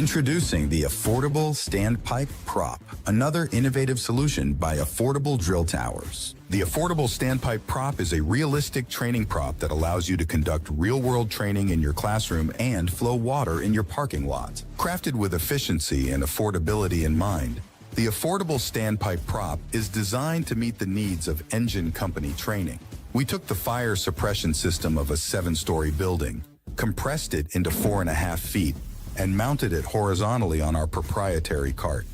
Introducing the Affordable Standpipe Prop, another innovative solution by Affordable Drill Towers. The Affordable Standpipe Prop is a realistic training prop that allows you to conduct real-world training in your classroom and flow water in your parking lot. Crafted with efficiency and affordability in mind, the Affordable Standpipe Prop is designed to meet the needs of engine company training. We took the fire suppression system of a 7-story building, compressed it into 4.5 feet, and mounted it horizontally on our proprietary cart.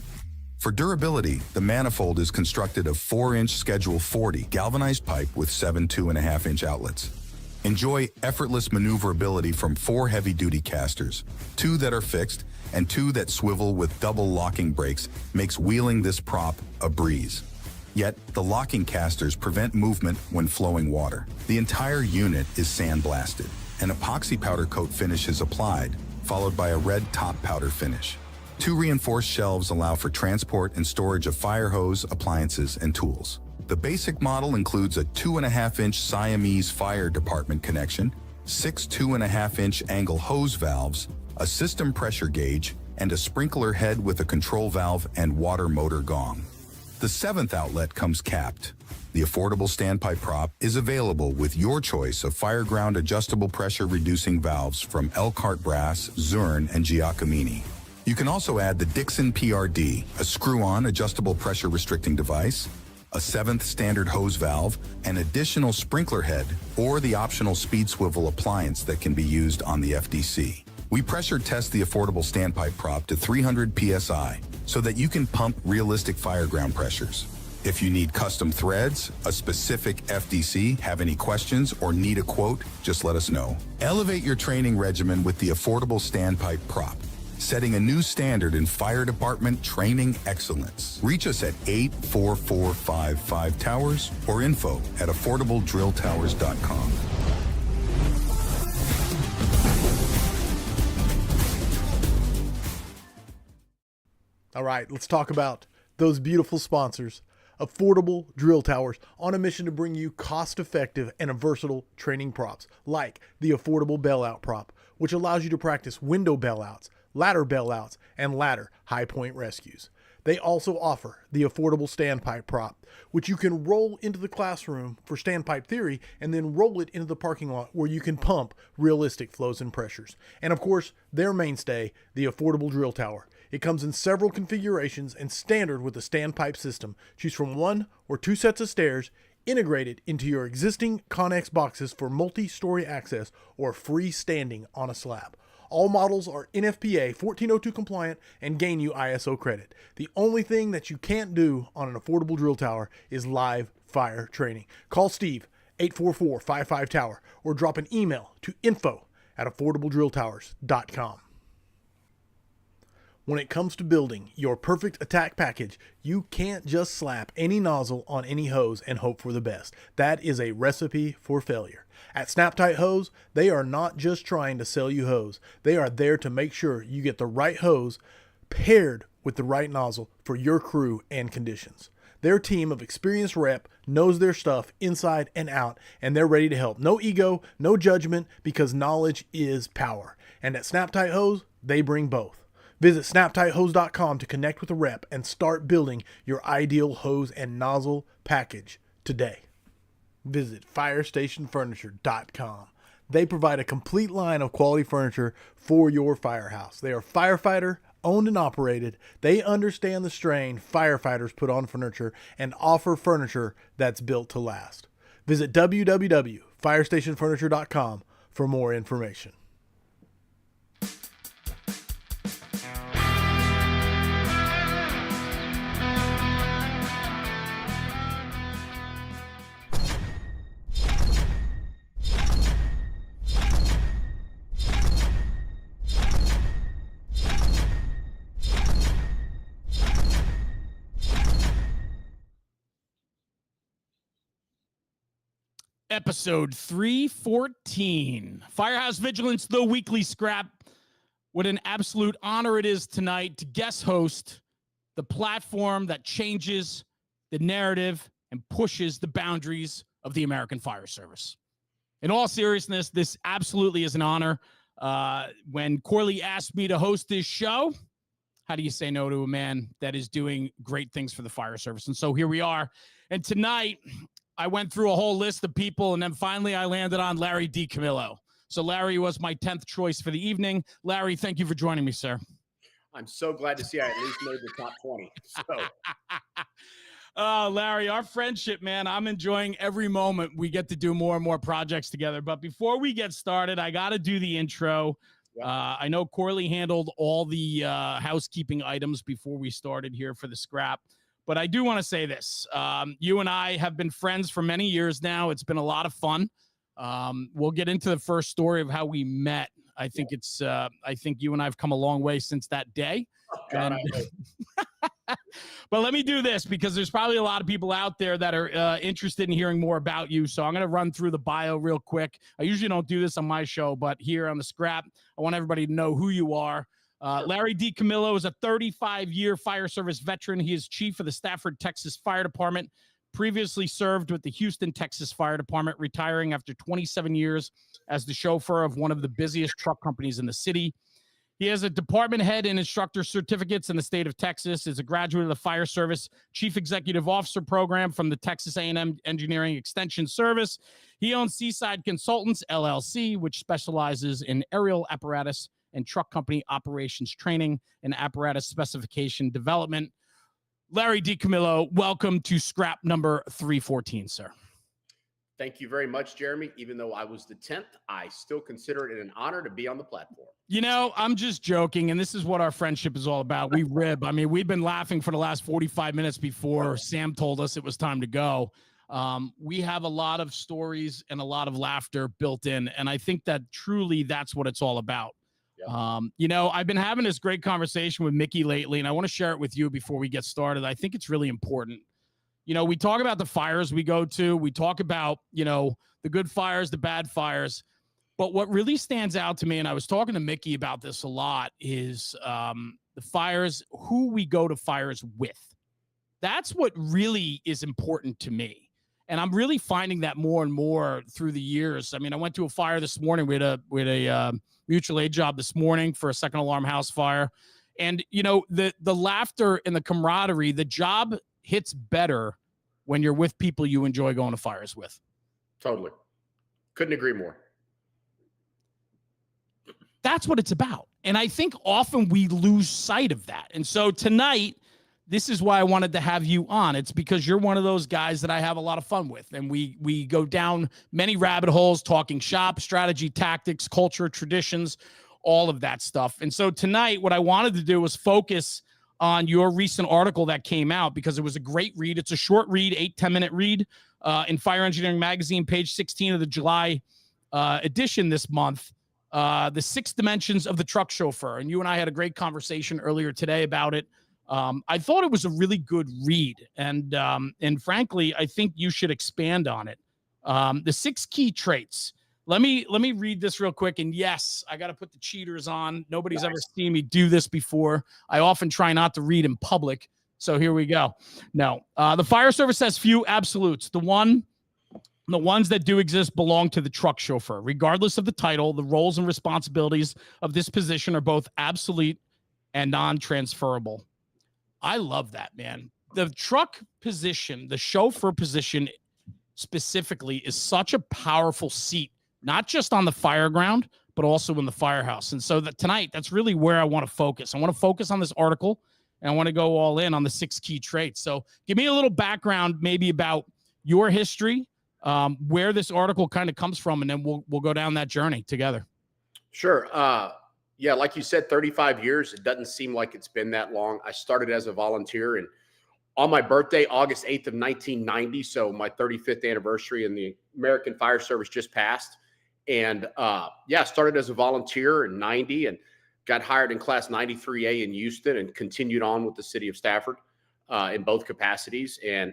For durability, the manifold is constructed of 4-inch Schedule 40 galvanized pipe with 7 2.5-inch outlets. Enjoy effortless maneuverability from 4 heavy-duty casters, 2 that are fixed and 2 that swivel with double locking brakes makes wheeling this prop a breeze. Yet, the locking casters prevent movement when flowing water. The entire unit is sandblasted. An epoxy powder coat finish is applied, followed by a red top powder finish. 2 reinforced shelves allow for transport and storage of fire hose, appliances, and tools. The basic model includes a 2.5-inch Siamese fire department connection, 6 2.5-inch angle hose valves, a system pressure gauge, and a sprinkler head with a control valve and water motor gong. The 7th outlet comes capped. The Affordable Standpipe Prop is available with your choice of Fireground adjustable pressure reducing valves from Elkhart Brass, Zurn, and Giacomini. You can also add the Dixon PRD, a screw-on adjustable pressure restricting device, a 7th standard hose valve, an additional sprinkler head, or the optional speed swivel appliance that can be used on the FDC. We pressure test the Affordable Standpipe Prop to 300 psi so that you can pump realistic fireground pressures. If you need custom threads, a specific FDC, have any questions, or need a quote, just let us know. Elevate your training regimen with the Affordable Standpipe Prop, setting a new standard in fire department training excellence. Reach us at 84455 Towers or info@affordabledrilltowers.com. All right, let's talk about those beautiful sponsors. Affordable Drill Towers, on a mission to bring you cost-effective and versatile training props, like the Affordable Bailout Prop, which allows you to practice window bailouts, ladder bailouts, and ladder high-point rescues. They also offer the Affordable Standpipe Prop, which you can roll into the classroom for standpipe theory and then roll it into the parking lot where you can pump realistic flows and pressures. And of course, their mainstay, the Affordable Drill Tower. It comes in several configurations and standard with a standpipe system. Choose from 1 or 2 sets of stairs integrated into your existing Connex boxes for multi-story access or freestanding on a slab. All models are NFPA 1402 compliant and gain you ISO credit. The only thing that you can't do on an Affordable Drill Tower is live fire training. Call Steve 844-55-TOWER or drop an email to info@affordabledrilltowers.com. When it comes to building your perfect attack package, you can't just slap any nozzle on any hose and hope for the best. That is a recipe for failure. At Snap-Tight Hose, they are not just trying to sell you hose. They are there to make sure you get the right hose paired with the right nozzle for your crew and conditions. Their team of experienced rep knows their stuff inside and out, and they're ready to help. No ego, no judgment, because knowledge is power. And at Snap-Tight Hose, they bring both. Visit snaptighthose.com to connect with a rep and start building your ideal hose and nozzle package today. Visit firestationfurniture.com. They provide a complete line of quality furniture for your firehouse. They are Firefighter, owned and operated. They understand the strain firefighters put on furniture and offer furniture that's built to last. Visit www.firestationfurniture.com for more information. Episode 314, Firehouse Vigilance, the weekly scrap. What an absolute honor it is tonight to guest host the platform that changes the narrative and pushes the boundaries of the American Fire Service. In all seriousness, this absolutely is an honor. When Corley asked me to host this show, how do you say no to a man that is doing great things for the fire service? And so here we are. And tonight, I went through a whole list of people, and then finally I landed on Larry DiCamillo. So Larry was my 10th choice for the evening. Larry, thank you for joining me, sir. I'm so glad to see I at least made the top 20. So. Oh, Larry, our friendship, man, I'm enjoying every moment we get to do more and more projects together. But before we get started, I got to do the intro. Yep. I know Corley handled all the housekeeping items before we started here for the scrap. But I do want to say this. You and I have been friends for many years now. It's been a lot of fun. We'll get into the first story of how we met. I think I think you and I have come a long way since that day. Oh, God, But let me do this because there's probably a lot of people out there that are interested in hearing more about you. So I'm going to run through the bio real quick. I usually don't do this on my show, but here on the scrap, I want everybody to know who you are. Larry DiCamillo is a 35-year fire service veteran. He is chief of the Stafford, Texas Fire Department, previously served with the Houston, Texas Fire Department, retiring after 27 years as the chauffeur of one of the busiest truck companies in the city. He has a department head and instructor certificates in the state of Texas, is a graduate of the Fire Service Chief Executive Officer Program from the Texas A&M Engineering Extension Service. He owns Seaside Consultants, LLC, which specializes in aerial apparatus and truck company operations training and apparatus specification development. Larry DiCamillo, welcome to scrap number 314, sir. Thank you very much, Jeremy. Even though I was the 10th, I still consider it an honor to be on the platform. You know, I'm just joking, and this is what our friendship is all about. We rib. I mean, we've been laughing for the last 45 minutes before Sam told us it was time to go. We have a lot of stories and a lot of laughter built in, and I think that truly that's what it's all about. Yep. You know, I've been having this great conversation with Mickey lately, and I want to share it with you before we get started. I think it's really important. You know, we talk about the fires we go to. We talk about, you know, the good fires, the bad fires. But what really stands out to me, and I was talking to Mickey about this a lot, is the fires, who we go to fires with. That's what really is important to me. And I'm really finding that more and more through the years. I mean, I went to a fire this morning. We had a mutual aid job this morning for a second alarm house fire. And, you know, the laughter and the camaraderie, the job hits better when you're with people you enjoy going to fires with. Totally. Couldn't agree more. That's what it's about. And I think often we lose sight of that. And so tonight, this is why I wanted to have you on. It's because you're one of those guys that I have a lot of fun with. And we go down many rabbit holes, talking shop, strategy, tactics, culture, traditions, all of that stuff. And so tonight, what I wanted to do was focus on your recent article that came out because it was a great read. It's a short read, 8-10-minute read in Fire Engineering Magazine, page 16 of the July edition this month, the 6 dimensions of the truck chauffeur. And you and I had a great conversation earlier today about it. I thought it was a really good read. And frankly, I think you should expand on it. The 6 key traits. Let me read this real quick. And yes, I got to put the cheaters on. Nobody's ever seen me do this before. I often try not to read in public. So here we go. No, the fire service has few absolutes. The ones that do exist belong to the truck chauffeur. Regardless of the title, the roles and responsibilities of this position are both absolute and non-transferable. I love that, man. The truck position, the chauffeur position specifically, is such a powerful seat. Not just on the fire ground, but also in the firehouse. And so tonight, that's really where I want to focus. I want to focus on this article, and I want to go all in on the 6 key traits. So give me a little background maybe about your history, where this article kind of comes from, and then we'll go down that journey together. Sure. Yeah, like you said, 35 years. It doesn't seem like it's been that long. I started as a volunteer, and on my birthday, August 8th of 1990, so my 35th anniversary in the American Fire Service just passed. And yeah, started as a volunteer in 90 and got hired in class 93A in Houston and continued on with the city of Stafford in both capacities. And,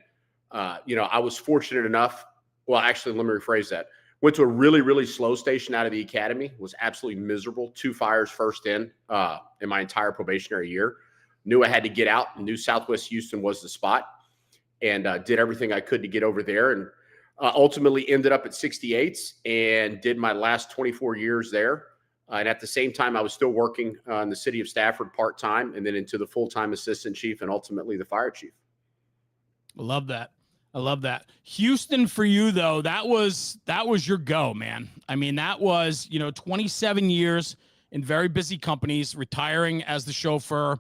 you know, I was fortunate enough. Well, actually, let me rephrase that. Went to a really, really slow station out of the academy, was absolutely miserable. 2 fires first in my entire probationary year. Knew I had to get out, knew Southwest Houston was the spot, and did everything I could to get over there. And ultimately ended up at 68s and did my last 24 years there. And at the same time, I was still working in the city of Stafford part-time, and then into the full-time assistant chief and ultimately the fire chief. I love that. I love that. Houston for you though, that was your go, man. I mean, that was, 27 years in very busy companies, retiring as the chauffeur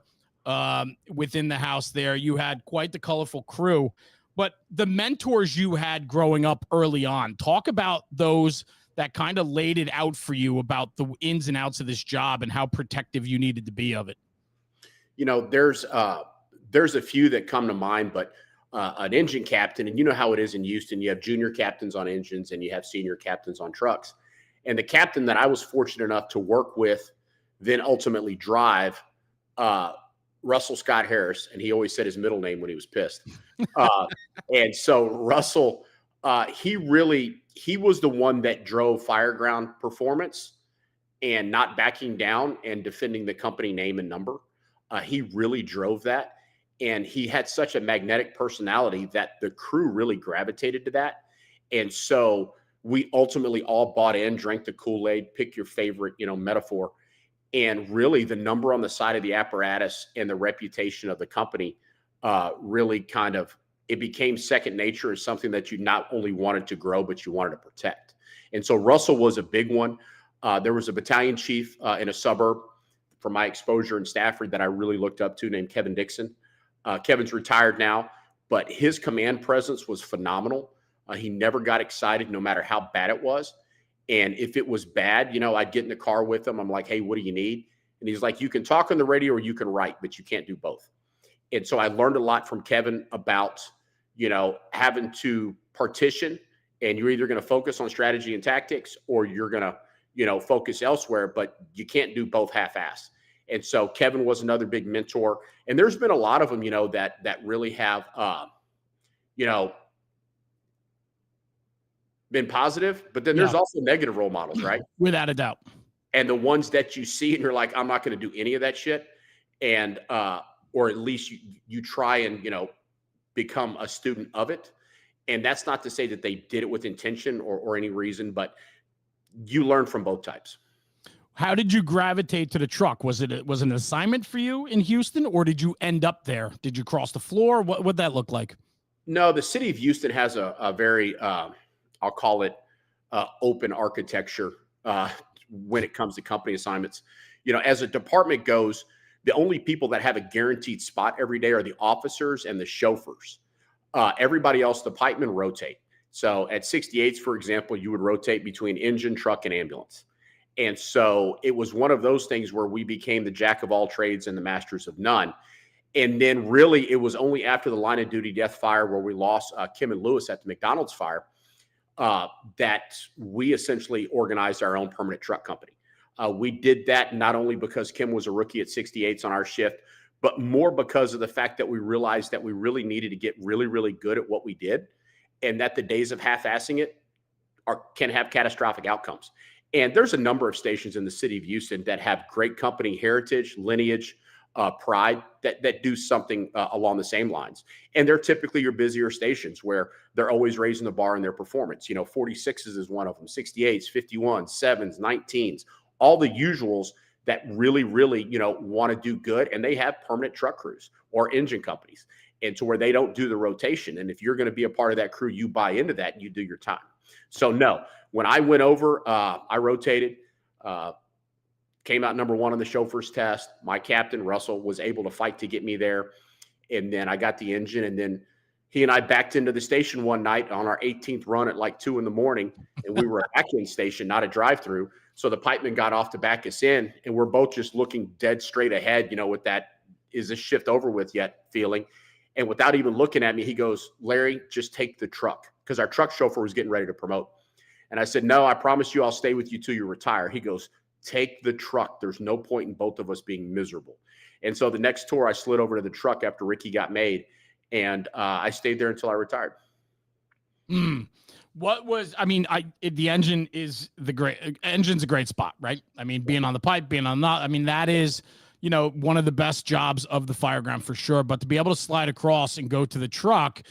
within the house there. You had quite the colorful crew, but the mentors you had growing up early on, talk about those that kind of laid it out for you about the ins and outs of this job and how protective you needed to be of it. There's a few that come to mind, but an engine captain, and you know how it is in Houston, you have junior captains on engines and you have senior captains on trucks. And the captain that I was fortunate enough to work with, then ultimately drive, Russell Scott Harris, and he always said his middle name when he was pissed. And so Russell, he was the one that drove Fireground performance and not backing down and defending the company name and number. He really drove that. And he had such a magnetic personality that the crew really gravitated to that. And so we ultimately all bought in, drank the Kool-Aid, pick your favorite, metaphor. And really the number on the side of the apparatus and the reputation of the company really it became second nature, as something that you not only wanted to grow, but you wanted to protect. And so Russell was a big one. There was a battalion chief in a suburb from my exposure in Stafford that I really looked up to, named Kevin Dixon. Kevin's retired now, but his command presence was phenomenal. He never got excited, no matter how bad it was. And if it was bad, I'd get in the car with him. I'm like, hey, what do you need? And he's like, you can talk on the radio or you can write, but you can't do both. And so I learned a lot from Kevin about, having to partition, and you're either going to focus on strategy and tactics or you're going to, focus elsewhere, but you can't do both half-assed. And so Kevin was another big mentor. And there's been a lot of them, that really have, been positive, but then there's also negative role models, right? Without a doubt. And the ones that you see and you're like, I'm not going to do any of that shit. And, or at least you try and, become a student of it. And that's not to say that they did it with intention or any reason, but you learn from both types. How did you gravitate to the truck? Was it an assignment for you in Houston, or did you end up there? Did you cross the floor? What'd that look like? No, the city of Houston has a very, I'll call it open architecture when it comes to company assignments. As a department goes, the only people that have a guaranteed spot every day are the officers and the chauffeurs. Everybody else, the pipemen rotate. So at 68s, for example, you would rotate between engine, truck, and ambulance. And so it was one of those things where we became the jack of all trades and the masters of none. And then really it was only after the line of duty death fire where we lost Kim and Lewis at the McDonald's fire that we essentially organized our own permanent truck company. We did that not only because Kim was a rookie at 68s on our shift, but more because of the fact that we realized that we really needed to get really, really good at what we did, and that the days of half-assing it can have catastrophic outcomes. And there's a number of stations in the city of Houston that have great company heritage, lineage, pride that do something along the same lines. And they're typically your busier stations where they're always raising the bar in their performance. 46s is one of them, 68s, 51s, 7s, 19s, all the usuals that really, really, want to do good. And they have permanent truck crews or engine companies, and to where they don't do the rotation. And if you're going to be a part of that crew, you buy into that and you do your time. So no, when I went over, I rotated, came out number one on the chauffeur's test. My captain, Russell, was able to fight to get me there. And then I got the engine, and then he and I backed into the station one night on our 18th run at like 2 a.m. And we were a back-in station, not a drive-through. So the pipeman got off to back us in, and we're both just looking dead straight ahead, with that, is this shift over with yet feeling. And without even looking at me, he goes, Larry, just take the truck. Because our truck chauffeur was getting ready to promote. And I said, no, I promise you I'll stay with you till you retire. He goes, take the truck. There's no point in both of us being miserable. And so the next tour, I slid over to the truck after Ricky got made, and I stayed there until I retired. The engine is engine's a great spot, right? I mean, being on the pipe, being on that is, one of the best jobs of the fireground for sure. But to be able to slide across and go to the truck,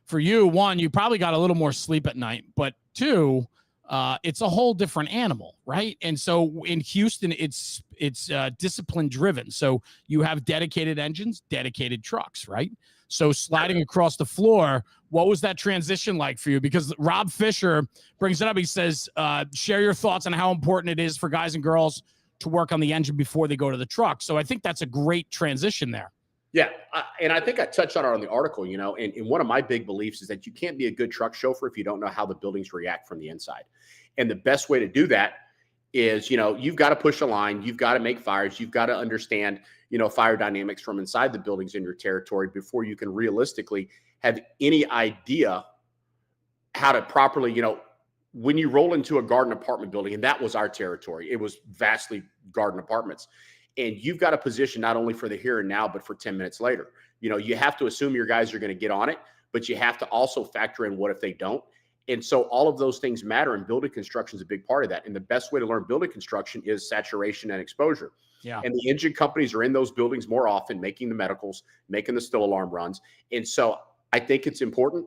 for you, one, you probably got a little more sleep at night, but two, it's a whole different animal, right? And so in Houston, it's discipline driven. So you have dedicated engines, dedicated trucks, right? So sliding across the floor, what was that transition like for you? Because Rob Fisher brings it up. He says, share your thoughts on how important it is for guys and girls to work on the engine before they go to the truck. So I think that's a great transition there. Yeah. And I think I touched on it on the article, you know, and one of my big beliefs is that you can't be a good truck chauffeur if you don't know how the buildings react from the inside. And the best way to do that is, you know, you've got to push a line, you've got to make fires, you've got to understand, you know, fire dynamics from inside the buildings in your territory before you can realistically have any idea how to properly, you know, when you roll into a garden apartment building, and that was our territory, it was vastly garden apartments. And you've got a position not only for the here and now, but for 10 minutes later. You know, you have to assume your guys are going to get on it, but you have to also factor in what if they don't. And so all of those things matter, and building construction is a big part of that. And the best way to learn building construction is saturation and exposure. Yeah. And the engine companies are in those buildings more often, making the medicals, making the still alarm runs. And so I think it's important,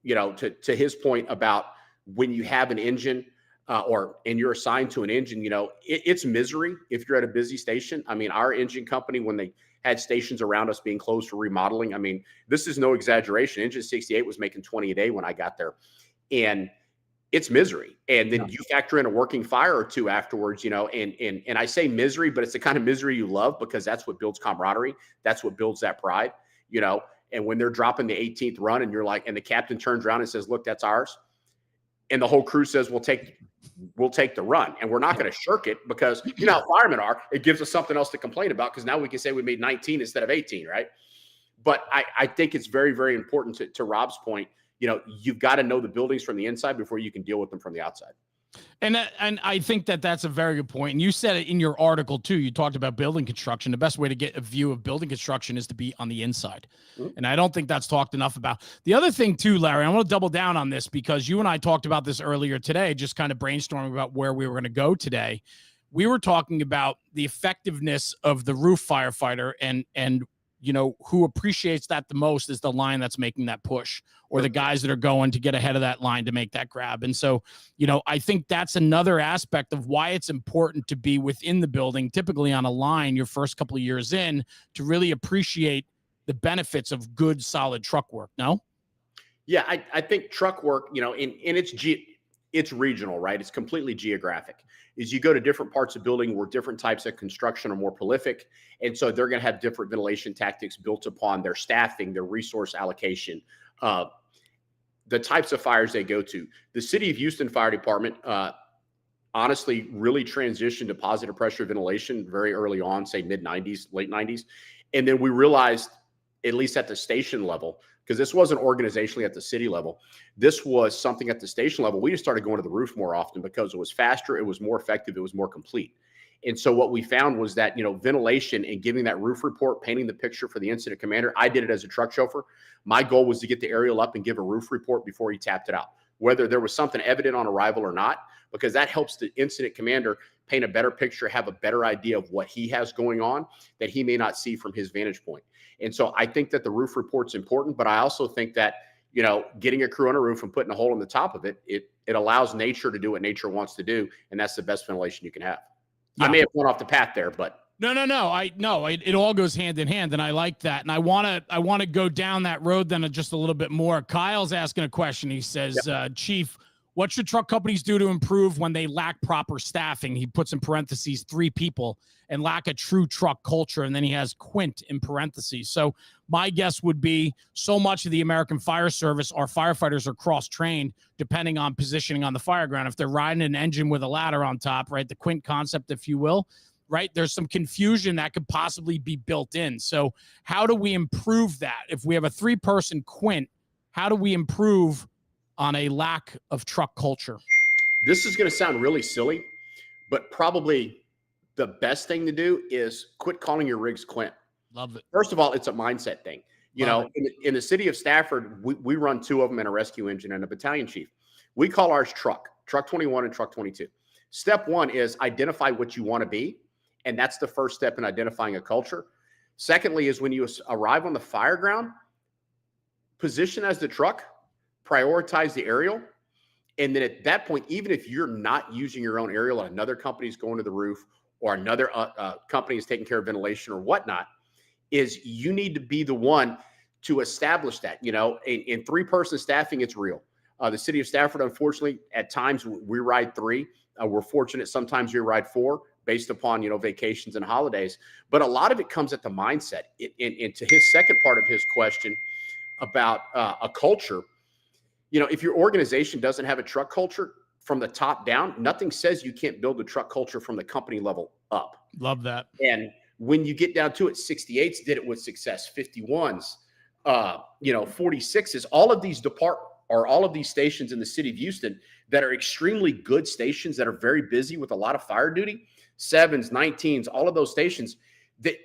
you know, to his point about when you have an engine, and you're assigned to an engine, you know, it's misery if you're at a busy station. I mean, our engine company, when they had stations around us being closed for remodeling, I mean, this is no exaggeration. Engine 68 was making 20 a day when I got there, and it's misery. And then you factor in a working fire or two afterwards, you know, and I say misery, but it's the kind of misery you love, because that's what builds camaraderie. That's what builds that pride, you know. And when they're dropping the 18th run and you're like, and the captain turns around and says, look, that's ours. And the whole crew says, we'll take the run, and we're not going to shirk it, because you know how firemen are. It gives us something else to complain about, because now we can say we made 19 instead of 18, right? But I think it's very, very important to Rob's point. You know, you've got to know the buildings from the inside before you can deal with them from the outside. And I think that's a very good point. And you said it in your article too. You talked about building construction. The best way to get a view of building construction is to be on the inside. Mm-hmm. And I don't think that's talked enough about. The other thing too, Larry, I want to double down on this, because you and I talked about this earlier today, just kind of brainstorming about where we were going to go today. We were talking about the effectiveness of the roof firefighter, and you know, who appreciates that the most is the line that's making that push, or the guys that are going to get ahead of that line to make that grab. And so, you know, I think that's another aspect of why it's important to be within the building, typically on a line your first couple of years in, to really appreciate the benefits of good, solid truck work. No? Yeah, I think truck work, you know, and it's regional, right? It's completely geographic. Is you go to different parts of building where different types of construction are more prolific. And so they're going to have different ventilation tactics built upon their staffing, their resource allocation, the types of fires they go to. The City of Houston Fire Department, honestly, really transitioned to positive pressure ventilation very early on, say mid-90s, late 90s. And then we realized, at least at the station level, because this wasn't organizationally at the city level, this was something at the station level. We just started going to the roof more often because it was faster, it was more effective, it was more complete. And so what we found was that, you know, ventilation and giving that roof report, painting the picture for the incident commander. I did it as a truck chauffeur. My goal was to get the aerial up and give a roof report before he tapped it out, whether there was something evident on arrival or not, because that helps the incident commander paint a better picture, have a better idea of what he has going on that he may not see from his vantage point. And so I think that the roof report's important, but I also think that, you know, getting a crew on a roof and putting a hole in the top of it, it allows nature to do what nature wants to do. And that's the best ventilation you can have. Yeah. I may have gone off the path there, but no. It all goes hand in hand, and I like that. And I want to go down that road then just a little bit more. Kyle's asking a question. He says, Chief, what should truck companies do to improve when they lack proper staffing? He puts in parentheses 3 people, and lack a true truck culture. And then he has Quint in parentheses. So my guess would be, so much of the American Fire Service, our firefighters are cross-trained depending on positioning on the fire ground. If they're riding an engine with a ladder on top, right, the Quint concept, if you will, right, there's some confusion that could possibly be built in. So how do we improve that? If we have a 3-person Quint, how do we improve on a lack of truck culture? This is going to sound really silly, but probably the best thing to do is quit calling your rigs Quint. Love it. First of all, it's a mindset thing. You know, in the city of Stafford, we run 2 of them and a rescue engine and a battalion chief. We call ours truck 21 and truck 22. Step 1 is identify what you want to be. And that's the first step in identifying a culture. Secondly is when you arrive on the fire ground, position as the truck, prioritize the aerial, And then at that point, even if you're not using your own aerial and another company's going to the roof or another company is taking care of ventilation or whatnot, is you need to be the one to establish that. You know, in 3-person staffing, it's real. The city of Stafford, unfortunately, at times we ride 3. We're fortunate sometimes we ride 4 based upon, you know, vacations and holidays. But a lot of it comes at the mindset. And to his second part of his question about a culture, you know, if your organization doesn't have a truck culture from the top down, nothing says you can't build a truck culture from the company level up. Love that. And when you get down to it, 68s did it with success, 51s, you know, 46s, all of these all of these stations in the city of Houston that are extremely good stations that are very busy with a lot of fire duty, 7s, 19s, all of those stations, that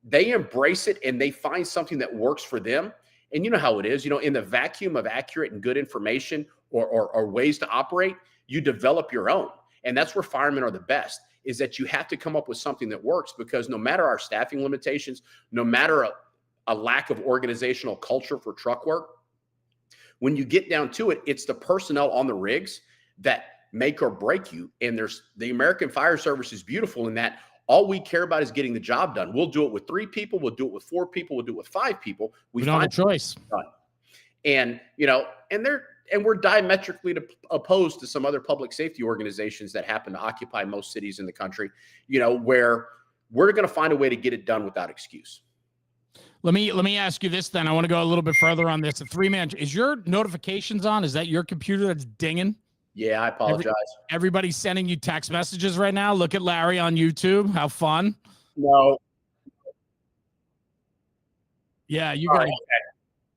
they embrace it and they find something that works for them. And you know how it is, you know, in the vacuum of accurate and good information or ways to operate, you develop your own. And that's where firemen are the best, is that you have to come up with something that works, because no matter our staffing limitations, no matter a lack of organizational culture for truck work, when you get down to it, it's the personnel on the rigs that make or break you. And the American Fire Service is beautiful in that all we care about is getting the job done. We'll do it with 3 people. We'll do it with 4 people. We'll do it with 5 people. We don't have a choice. And, you know, and we're diametrically opposed to some other public safety organizations that happen to occupy most cities in the country, you know, where we're going to find a way to get it done without excuse. Let me ask you this then. I want to go a little bit further on this. A 3-man, is your notifications on? Is that your computer that's dinging? Yeah, I apologize. Everybody's sending you text messages right now. Look at Larry on YouTube. How fun. No. Yeah, you got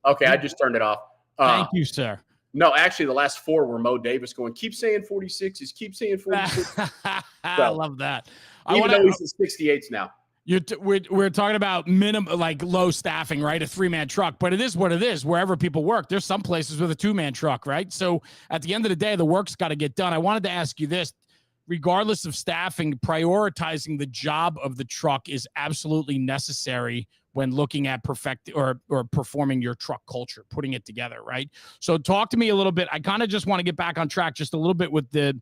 Okay, I just turned it off. Thank you, sir. No, actually, the last 4 were Mo Davis going, keep saying 46s, keep saying 46s. I love that. Even though he's in 68s now. We're talking about minimum, like low staffing, right? A 3-man truck, but it is what it is. Wherever people work, there's some places with a 2-man truck, right? So at the end of the day, the work's got to get done. I wanted to ask you this: regardless of staffing, prioritizing the job of the truck is absolutely necessary when looking at performing your truck culture, putting it together, right? So talk to me a little bit. I kind of just want to get back on track just a little bit with the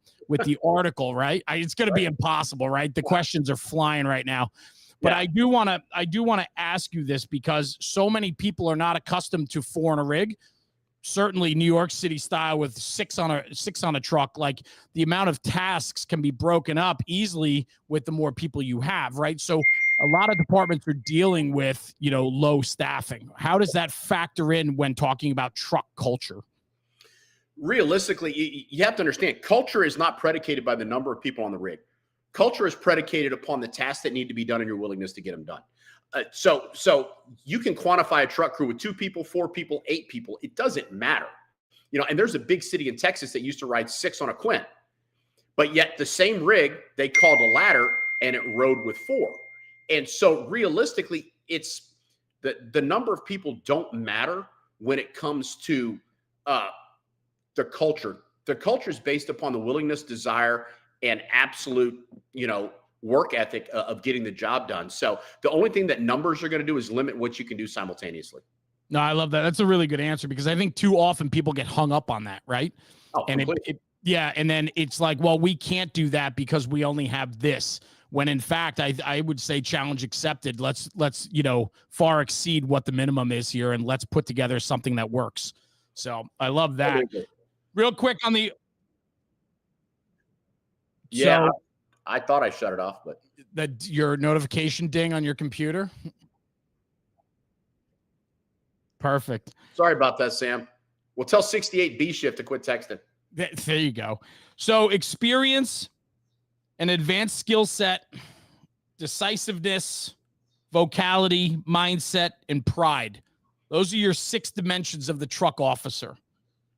article, right? It's going to be impossible, right? The questions are flying right now. But I do want to ask you this, because so many people are not accustomed to 4 in a rig. Certainly New York City style with 6 on a truck. Like, the amount of tasks can be broken up easily with the more people you have, right? So a lot of departments are dealing with, you know, low staffing. How does that factor in when talking about truck culture? Realistically, you have to understand, culture is not predicated by the number of people on the rig. Culture is predicated upon the tasks that need to be done and your willingness to get them done. So you can quantify a truck crew with 2 people, 4 people, 8 people. It doesn't matter. You know, and there's a big city in Texas that used to ride 6 on a Quint, but yet the same rig, they called a ladder and it rode with 4. And so realistically, it's the number of people don't matter when it comes to the culture. The culture is based upon the willingness, desire, and absolute, you know, work ethic of getting the job done. So the only thing that numbers are going to do is limit what you can do simultaneously. No, I love that. That's a really good answer, because I think too often people get hung up on that, right? Oh, and and then it's like, well, we can't do that because we only have this. When in fact, I would say challenge accepted. Let's you know, far exceed what the minimum is here, and let's put together something that works. So I love that. Real quick on the. Yeah, so, I thought I shut it off, but your notification ding on your computer. Perfect. Sorry about that, Sam. We'll tell 68 B shift to quit texting. There you go. So experience, an advanced skill set, decisiveness, vocality, mindset, and pride. Those are your 6 dimensions of the truck officer.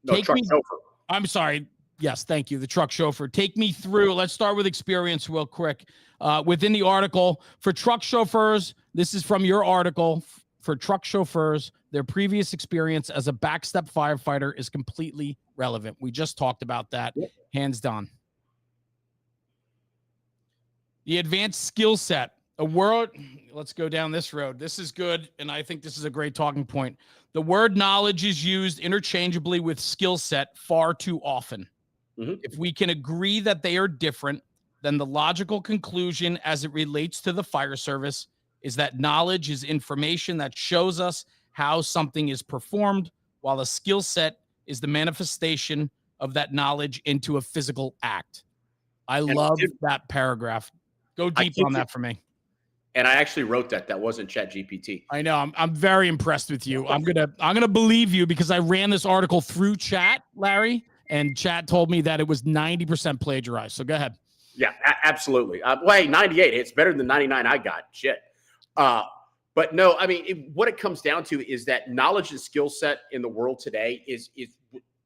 No, truck chauffeur. I'm sorry. Yes, thank you. The truck chauffeur. Take me through. Let's start with experience real quick. Within the article, for truck chauffeurs, this is from your article. For truck chauffeurs, their previous experience as a backstep firefighter is completely relevant. We just talked about that. Yep. Hands down. The advanced skill set. Let's go down this road. This is good, and I think this is a great talking point. The word knowledge is used interchangeably with skill set far too often. If we can agree that they are different, then the logical conclusion as it relates to the fire service is that knowledge is information that shows us how something is performed, while a skill set is the manifestation of that knowledge into a physical act. I love that paragraph. Go deep on that for me. And I actually wrote that. That wasn't ChatGPT. I know. I'm very impressed with you. I'm gonna believe you because I ran this article through chat, Larry, and chat told me that it was 90% plagiarized. So go ahead. Yeah, absolutely. Well, 98. It's better than 99 I got. Shit. But no, I mean, what it comes down to is that knowledge and skill set in the world today is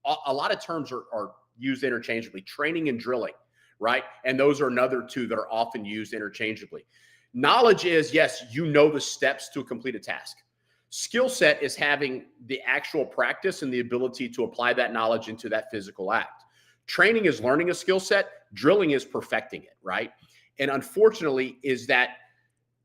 a lot of terms are used interchangeably. Training and drilling, right? And those are another two that are often used interchangeably. Knowledge is, yes, you know the steps to complete a task. Skill set is having the actual practice and the ability to apply that knowledge into that physical act. Training is learning a skill set. Drilling is perfecting it, right? And unfortunately is that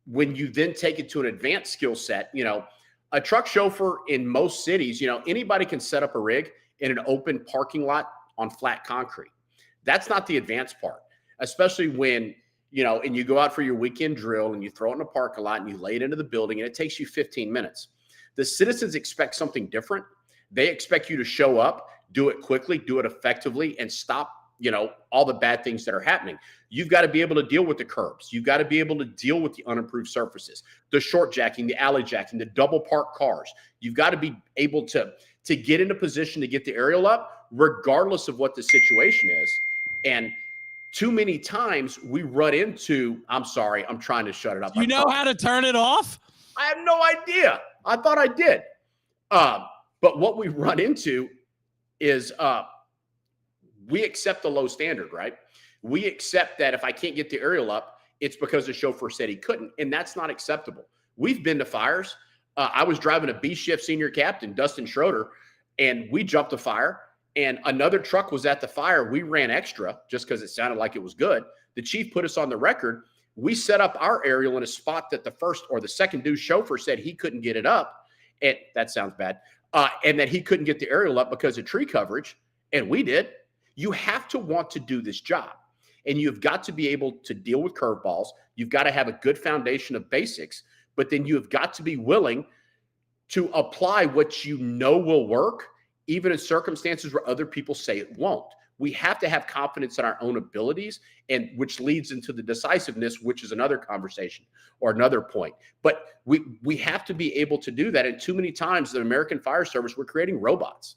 when you then take it to an advanced skill set, you know, a truck chauffeur in most cities, you know, anybody can set up a rig in an open parking lot on flat concrete. That's not the advanced part, especially when, you know, and you go out for your weekend drill and you throw it in a parking lot and you lay it into the building and it takes you 15 minutes. The citizens expect something different. They expect you to show up, do it quickly, do it effectively, and stop, you know, all the bad things that are happening. You've got to be able to deal with the curbs. You've got to be able to deal with the unimproved surfaces, the short jacking, the alley jacking, the double parked cars. You've got to be able to get into position to get the aerial up, regardless of what the situation is. And too many times we run into, I'm sorry, I'm trying to shut it up. You know how to turn it off? I have no idea. I thought I did. But what we run into is we accept the low standard, right? We accept that if I can't get the aerial up, it's because the chauffeur said he couldn't, and that's not acceptable. We've been to fires. I was driving a B shift senior captain, Dustin Schroeder, and we jumped a fire, and another truck was at the fire. We ran extra just because it sounded like it was good. The chief put us on the record. We set up our aerial in a spot that the first or the second due chauffeur said he couldn't get it up. And that sounds bad. And that he couldn't get the aerial up because of tree coverage. And we did. You have to want to do this job. And you've got to be able to deal with curveballs. You've got to have a good foundation of basics. But then you've got to be willing to apply what you know will work, even in circumstances where other people say it won't. We have to have confidence in our own abilities, and which leads into the decisiveness, which is another conversation or another point. But we have to be able to do that. And too many times, the American Fire Service, we're creating robots.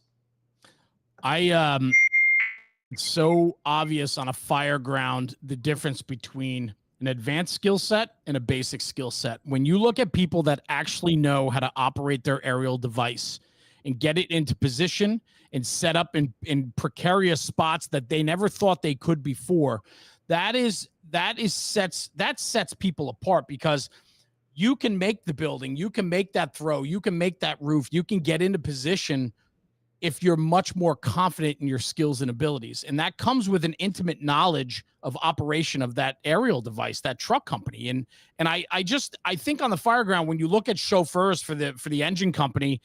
It's so obvious on a fire ground, the difference between an advanced skill set and a basic skill set. When you look at people that actually know how to operate their aerial device and get it into position and set up in precarious spots that they never thought they could before, that sets people apart, because you can make the building, you can make that throw, you can make that roof, you can get into position if you're much more confident in your skills and abilities. And that comes with an intimate knowledge of operation of that aerial device, that truck company. And I think on the fire ground, when you look at chauffeurs for the engine company,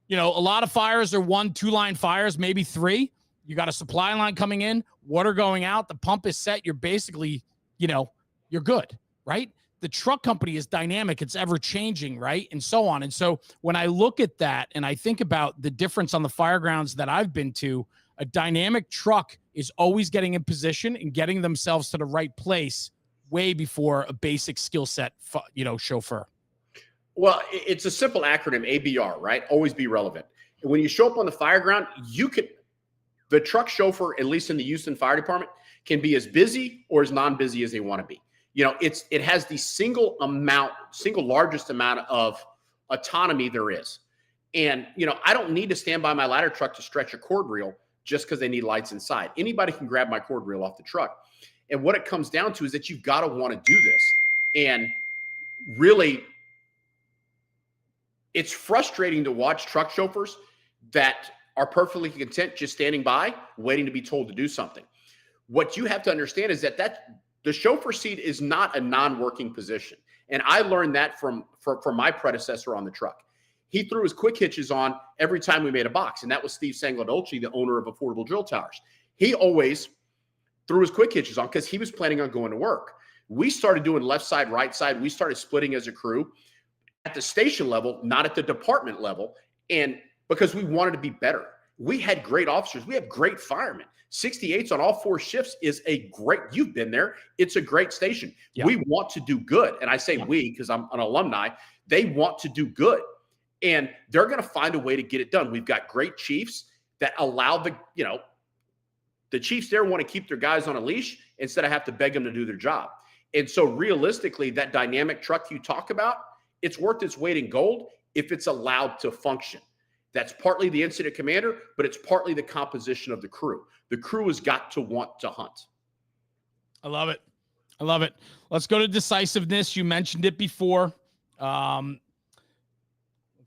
you know, a lot of fires are 1-2 line fires, maybe 3. You got a supply line coming in, water going out, the pump is set. You're basically, you know, you're good, right? The truck company is dynamic. It's ever changing, right? And so on. And so when I look at that and I think about the difference on the fire grounds that I've been to, a dynamic truck is always getting in position and getting themselves to the right place way before a basic skill set, you know, chauffeur. Well, it's a simple acronym, ABR, right? Always be relevant. And when you show up on the fire ground, the truck chauffeur, at least in the Houston Fire Department, can be as busy or as non-busy as they want to be. You know, it has the single largest amount of autonomy there is. And, you know, I don't need to stand by my ladder truck to stretch a cord reel just because they need lights inside. Anybody can grab my cord reel off the truck. And what it comes down to is that you've got to want to do this. And really, it's frustrating to watch truck chauffeurs that are perfectly content just standing by, waiting to be told to do something. What you have to understand is that the chauffeur seat is not a non-working position. And I learned that from my predecessor on the truck. He threw his quick hitches on every time we made a box. And that was Steve Sangladolci, the owner of Affordable Drill Towers. He always threw his quick hitches on because he was planning on going to work. We started doing left side, right side. We started splitting as a crew at the station level, not at the department level. And because we wanted to be better. We had great officers. We have great firemen. 68s on all 4 shifts is a great, you've been there. It's a great station. Yeah. We want to do good. And I say we, because I'm an alumni. They want to do good. And they're going to find a way to get it done. We've got great chiefs that allow the chiefs there want to keep their guys on a leash instead of have to beg them to do their job. And so realistically, that dynamic truck you talk about, it's worth its weight in gold if it's allowed to function. That's partly the incident commander, but it's partly the composition of the crew. The crew has got to want to hunt. I love it. I love it. Let's go to decisiveness. You mentioned it before. Let's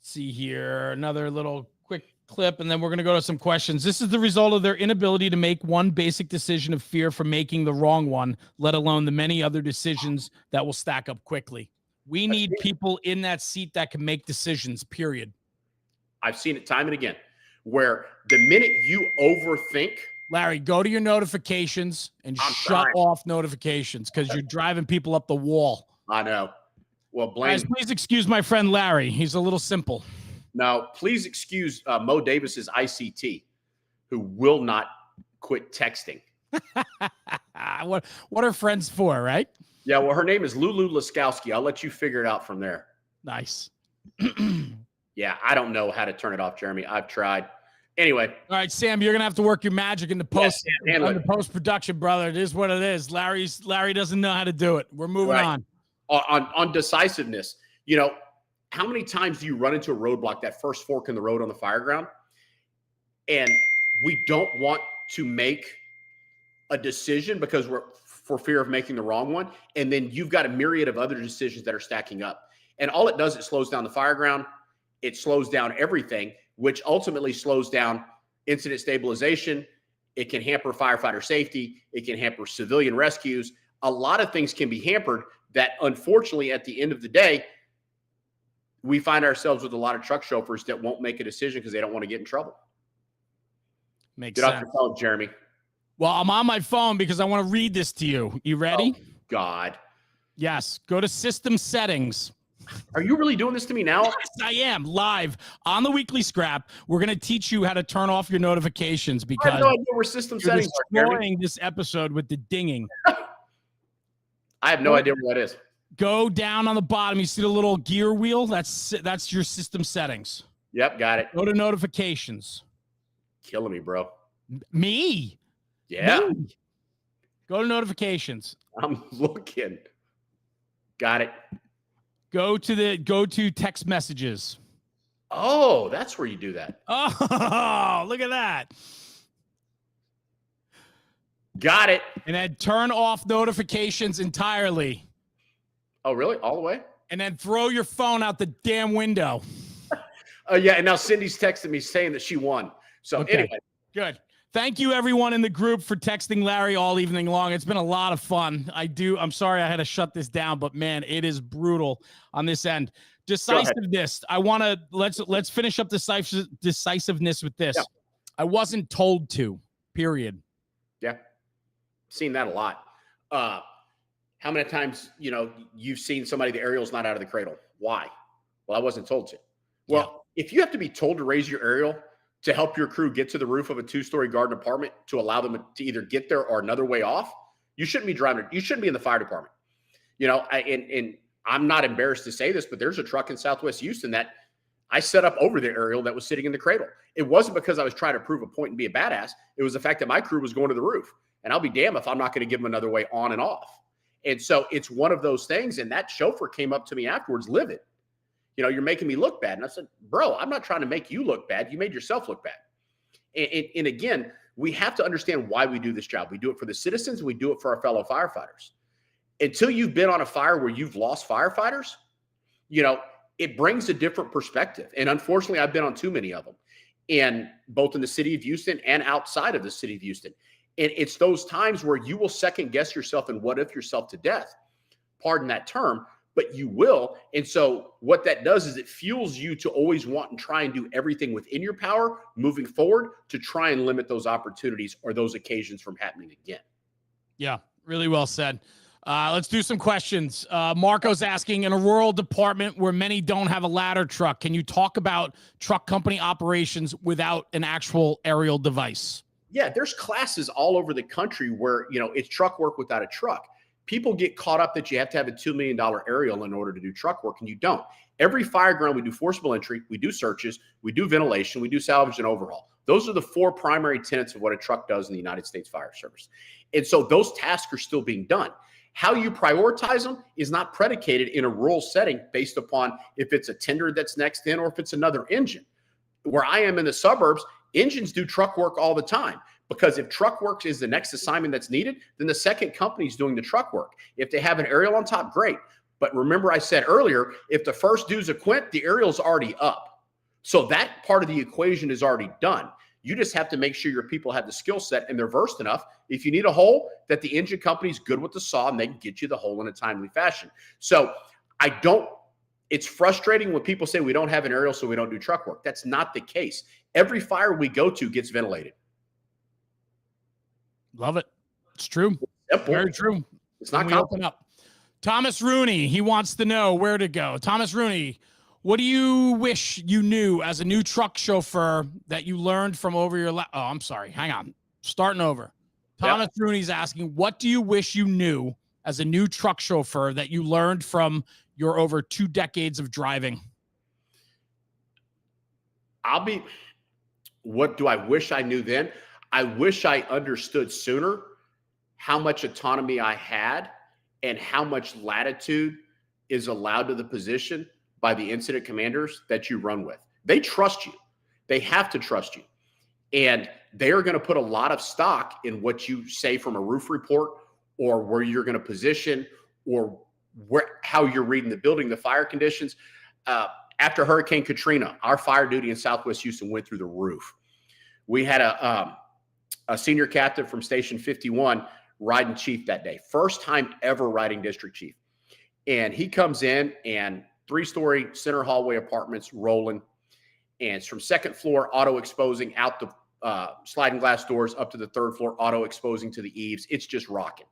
see here. Another little quick clip, and then we're going to go to some questions. This is the result of their inability to make one basic decision of fear from making the wrong one, let alone the many other decisions that will stack up quickly. We need people in that seat that can make decisions, period. I've seen it time and again, where the minute you overthink. Larry, go to your notifications and shut off notifications because you're driving people up the wall. I know. Well, blame. Guys, please excuse my friend Larry. He's a little simple. Now, please excuse Mo Davis's ICT, who will not quit texting. What are friends for, right? Yeah, well, her name is Lulu Laskowski. I'll let you figure it out from there. Nice. Yeah, I don't know how to turn it off, Jeremy. I've tried. Anyway. All right, Sam, you're going to have to work your magic in the post-production, brother. It is what it is. Larry doesn't know how to do it. We're moving on. On decisiveness, how many times do you run into a roadblock, that first fork in the road on the fire ground? And we don't want to make a decision because we're for fear of making the wrong one. And then you've got a myriad of other decisions that are stacking up. And all it does, it slows down the fire ground. It slows down everything, which ultimately slows down incident stabilization. It can hamper firefighter safety. It can hamper civilian rescues. A lot of things can be hampered that, unfortunately, at the end of the day, we find ourselves with a lot of truck chauffeurs that won't make a decision because they don't want to get in trouble. Makes sense. Get off your phone, Jeremy. Well, I'm on my phone because I want to read this to you. You ready? Oh, God. Yes. Go to system settings. Are you really doing this to me now? Yes, I am live on the weekly scrap. We're going to teach you how to turn off your notifications because I have no idea where system settings are. Destroying this episode with the dinging. I have no idea where that is. Go down on the bottom. You see the little gear wheel? That's your system settings. Yep, got it. Go to notifications. Killing me, bro. Me? Yeah. Me. Go to notifications. I'm looking. Got it. Go to text messages. Oh, that's where you do that. Oh, look at that. Got it. And then turn off notifications entirely. Oh, really? All the way? And then throw your phone out the damn window. Yeah, and now Cindy's texting me saying that she won. So anyway. Good. Thank you, everyone in the group, for texting Larry all evening long. It's been a lot of fun. I'm sorry I had to shut this down, but man, it is brutal on this end. Decisiveness. I want to let's finish up decisiveness with this. Yeah. I wasn't told to. Period. Yeah, seen that a lot. How many times you've seen somebody, the aerial's not out of the cradle? Why? Well, I wasn't told to. Well, if you have to be told to raise your aerial to help your crew get to the roof of a 2-story garden apartment to allow them to either get there or another way off, you shouldn't be driving. You shouldn't be in the fire department. And I'm not embarrassed to say this, but there's a truck in Southwest Houston that I set up over the aerial that was sitting in the cradle. It wasn't because I was trying to prove a point and be a badass. It was the fact that my crew was going to the roof. And I'll be damned if I'm not going to give them another way on and off. And so it's one of those things. And that chauffeur came up to me afterwards, livid. You're making me look bad. And I said, bro, I'm not trying to make you look bad. You made yourself look bad. And again, we have to understand why we do this job. We do it for the citizens. We do it for our fellow firefighters. Until you've been on a fire where you've lost firefighters, it brings a different perspective. And unfortunately, I've been on too many of them, and both in the city of Houston and outside of the city of Houston. And it's those times where you will second guess yourself and what if yourself to death. Pardon that term. but you will. And so what that does is it fuels you to always want and try and do everything within your power moving forward to try and limit those opportunities or those occasions from happening again. Yeah, really well said. Let's do some questions. Marco's asking, in a rural department where many don't have a ladder truck, can you talk about truck company operations without an actual aerial device? Yeah, there's classes all over the country where, it's truck work without a truck. People get caught up that you have to have a $2 million aerial in order to do truck work, and you don't. Every fire ground, we do forcible entry, we do searches, we do ventilation, we do salvage and overhaul. Those are the 4 primary tenets of what a truck does in the United States Fire Service. And so those tasks are still being done. How you prioritize them is not predicated in a rural setting based upon if it's a tender that's next in or if it's another engine. Where I am in the suburbs, engines do truck work all the time, because if truck work is the next assignment that's needed, then the second company is doing the truck work. If they have an aerial on top, great. But remember I said earlier, if the first dude's a Quint, the aerial's already up. So that part of the equation is already done. You just have to make sure your people have the skill set and they're versed enough. If you need a hole, that the engine company's good with the saw and they can get you the hole in a timely fashion. So it's frustrating when people say we don't have an aerial, so we don't do truck work. That's not the case. Every fire we go to gets ventilated. Love it. It's true. Simple. Very true. It's not open up. Thomas Rooney, he wants to know where to go. Thomas Rooney, what do you wish you knew as a new truck chauffeur that you learned from over your Oh, I'm sorry. Hang on. Starting over. Thomas Rooney's asking, what do you wish you knew as a new truck chauffeur that you learned from your over 2 decades of driving? What do I wish I knew then? I wish I understood sooner how much autonomy I had and how much latitude is allowed to the position by the incident commanders that you run with. They trust you. They have to trust you. And they are going to put a lot of stock in what you say from a roof report or where you're going to position or how you're reading the building, the fire conditions. After Hurricane Katrina, our fire duty in Southwest Houston went through the roof. We had a senior captain from Station 51 riding chief that day. First time ever riding district chief. And he comes in and 3-story center hallway apartments rolling. And it's from second floor, auto exposing out the sliding glass doors up to the 3rd floor, auto exposing to the eaves. It's just rocking.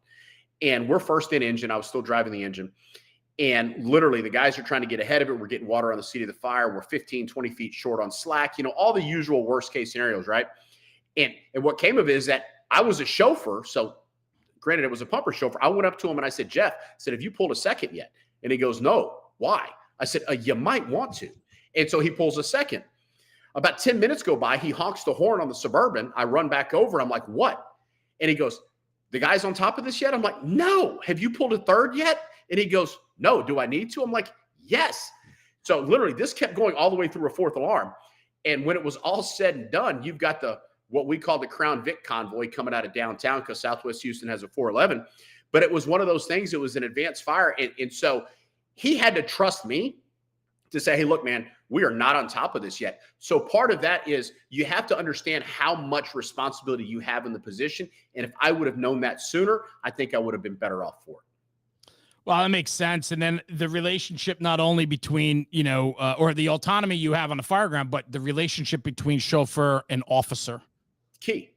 And we're first in engine. I was still driving the engine. And literally the guys are trying to get ahead of it. We're getting water on the seat of the fire. We're 15, 20 feet short on slack. All the usual worst case scenarios, right? And what came of it is that I was a chauffeur. So granted, it was a pumper chauffeur. I went up to him and I said, Jeff, have you pulled a second yet? And he goes, no. Why? I said, you might want to. And so he pulls a second. About 10 minutes go by. He honks the horn on the Suburban. I run back over. I'm like, what? And he goes, the guy's on top of this yet? I'm like, no. Have you pulled a third yet? And he goes, no. Do I need to? I'm like, yes. So literally this kept going all the way through a 4th alarm. And when it was all said and done, you've got what we call the Crown Vic convoy coming out of downtown because Southwest Houston has a 411. But it was one of those things. It was an advanced fire. And so he had to trust me to say, hey, look, man, we are not on top of this yet. So part of that is you have to understand how much responsibility you have in the position. And if I would have known that sooner, I think I would have been better off for it. Well, that makes sense. And then the relationship not only between, or the autonomy you have on the fire ground, but the relationship between chauffeur and officer. Key.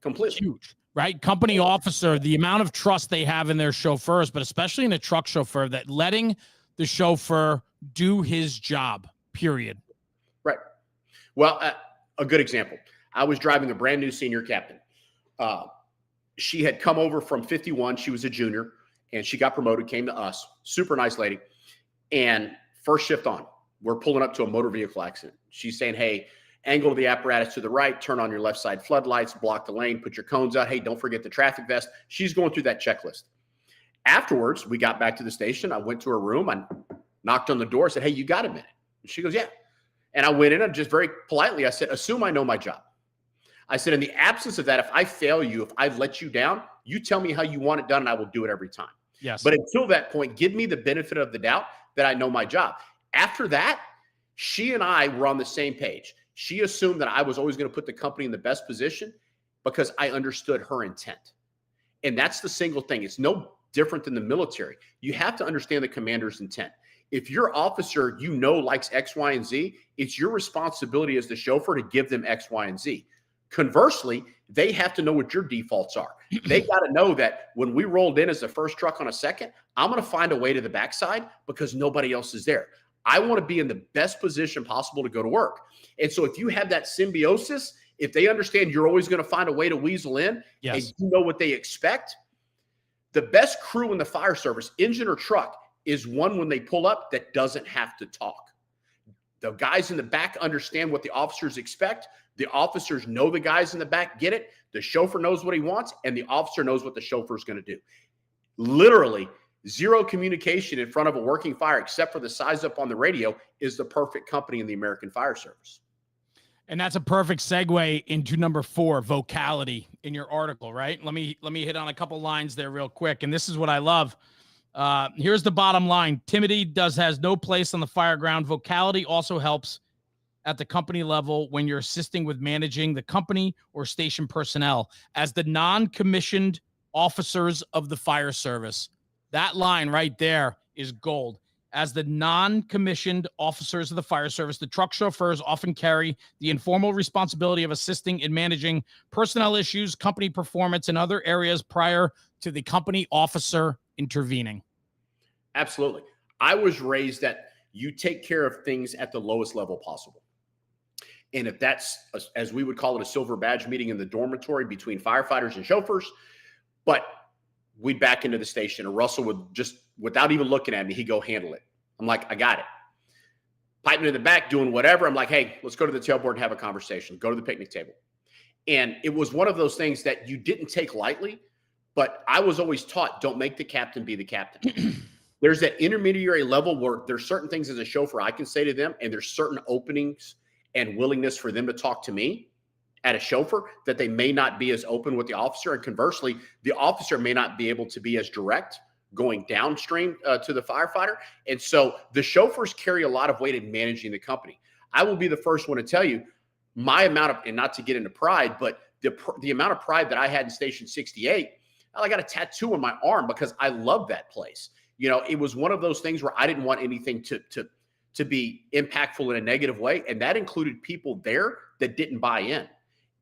Completely. Huge, right? Company officer, the amount of trust they have in their chauffeurs, but especially in a truck chauffeur, that letting the chauffeur do his job, period. Right. Well, a good example. I was driving a brand new senior captain. She had come over from 51. She was a junior and she got promoted, came to us. Super nice lady. And first shift on, we're pulling up to a motor vehicle accident. She's saying, hey, angle of the apparatus to the right, turn on your left side floodlights, block the lane, put your cones out. Hey, don't forget the traffic vest. She's going through that checklist. Afterwards, we got back to the station. I went to her room. I knocked on the door, said, hey, you got a minute? And she goes, yeah. And I went in and just very politely, I said, assume I know my job. I said, in the absence of that, if I fail you, if I let you down, you tell me how you want it done and I will do it every time. Yes. But until that point, give me the benefit of the doubt that I know my job. After that, she and I were on the same page. She assumed that I was always going to put the company in the best position because I understood her intent. And that's the single thing. It's no different than the military. You have to understand the commander's intent. If your officer, likes X, Y, and Z, it's your responsibility as the chauffeur to give them X, Y, and Z. Conversely, they have to know what your defaults are. They got to know that when we rolled in as the first truck on a second, I'm going to find a way to the backside because nobody else is there. I want to be in the best position possible to go to work. And so if you have that symbiosis, if they understand you're always going to find a way to weasel in, and you know what they expect, the best crew in the fire service, engine or truck, is one when they pull up that doesn't have to talk. The guys in the back understand what the officers expect. The officers know the guys in the back get it. The chauffeur knows what he wants, and the officer knows what the chauffeur is going to do. Literally, zero communication in front of a working fire, except for the size up on the radio, is the perfect company in the American Fire Service. And that's a perfect segue into number 4, vocality, in your article, right? Let me hit on a couple lines there real quick. And this is what I love. Here's the bottom line. Timidity has no place on the fire ground. Vocality also helps at the company level when you're assisting with managing the company or station personnel as the non-commissioned officers of the fire service. That line right there is gold. As the non-commissioned officers of the fire service, the truck chauffeurs often carry the informal responsibility of assisting in managing personnel issues, company performance, and other areas prior to the company officer intervening. Absolutely. I was raised that you take care of things at the lowest level possible. And if that's, as we would call it, a silver badge meeting in the dormitory between firefighters and chauffeurs, but we'd back into the station, and Russell would just, without even looking at me, he'd go handle it. I'm like, I got it. Piping in the back, doing whatever. I'm like, hey, let's go to the tailboard and have a conversation. Go to the picnic table. And it was one of those things that you didn't take lightly, but I was always taught, don't make the captain be the captain. There's that intermediary level where there's certain things as a chauffeur I can say to them, and there's certain openings and willingness for them to talk to me at a chauffeur that they may not be as open with the officer. And conversely, the officer may not be able to be as direct going downstream to the firefighter. And so the chauffeurs carry a lot of weight in managing the company. I will be the first one to tell you my amount of, and not to get into pride, but the amount of pride that I had in Station 68, I got a tattoo on my arm because I love that place. It was one of those things where I didn't want anything to be impactful in a negative way. And that included people there that didn't buy in.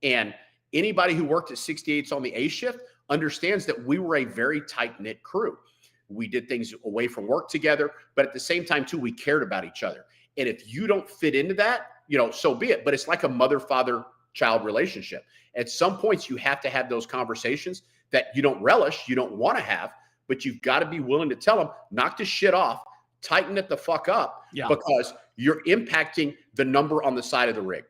And anybody who worked at 68s on the A shift understands that we were a very tight-knit crew. We did things away from work together, but at the same time, too, we cared about each other. And if you don't fit into that, so be it. But it's like a mother-father-child relationship. At some points, you have to have those conversations that you don't relish, you don't want to have, but you've got to be willing to tell them, knock the shit off, tighten it the fuck up, because you're impacting the number on the side of the rig.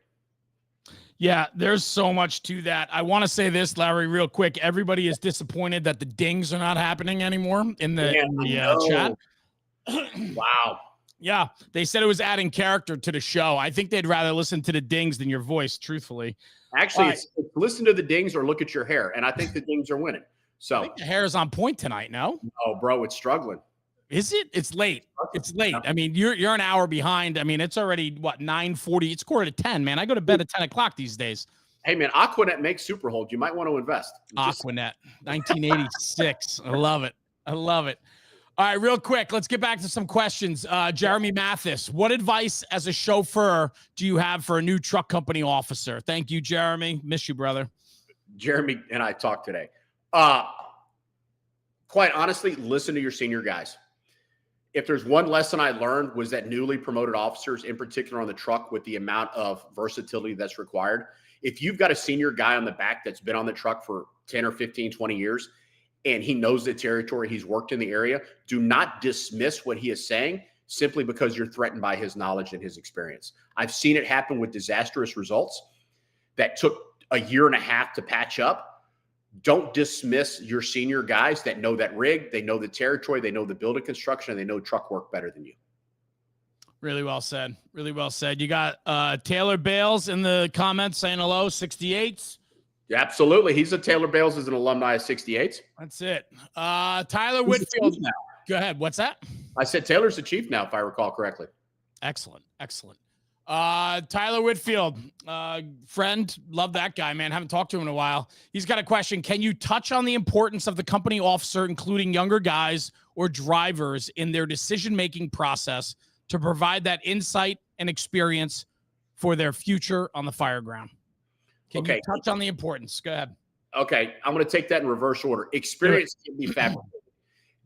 Yeah, there's so much to that. I want to say this, Larry, real quick. Everybody is disappointed that the dings are not happening anymore in the chat. Wow. Yeah, they said it was adding character to the show. I think they'd rather listen to the dings than your voice, truthfully. Actually, it's listen to the dings or look at your hair, and I think the dings are winning. So I think the hair is on point tonight, no? Oh, bro, it's struggling. Is it? It's late. It's late. I mean, you're an hour behind. I mean, it's already, 9:40? It's 9:45, man. I go to bed at 10 o'clock these days. Hey, man, Aquanet makes Superhold. You might want to invest. Aquanet, 1986. I love it. I love it. All right, real quick, let's get back to some questions. Jeremy Mathis, what advice as a chauffeur do you have for a new truck company officer? Thank you, Jeremy. Miss you, brother. Jeremy and I talked today. Quite honestly, listen to your senior guys. If there's one lesson I learned was that newly promoted officers, in particular on the truck, with the amount of versatility that's required, if you've got a senior guy on the back that's been on the truck for 10 or 15, 20 years, and he knows the territory, he's worked in the area, do not dismiss what he is saying simply because you're threatened by his knowledge and his experience. I've seen it happen with disastrous results that took a year and a half to patch up. Don't dismiss your senior guys that know that rig, they know the territory, they know the building construction, and they know truck work better than you. Really well said. Really well said. You got Taylor Bales in the comments saying hello, 68s. Yeah, absolutely. He's a Taylor Bales is an alumni of 68s. That's it. Tyler Whitfield. Go ahead. What's that? I said Taylor's the chief now, if I recall correctly. Excellent. Excellent. Tyler Whitfield, friend, love that guy, man. Haven't talked to him in a while. He's got a question. Can you touch on the importance of the company officer, including younger guys or drivers, in their decision-making process to provide that insight and experience for their future on the fire ground? Can you touch on the importance? Go ahead. Okay, I'm going to take that in reverse order. Experience can be fabricated.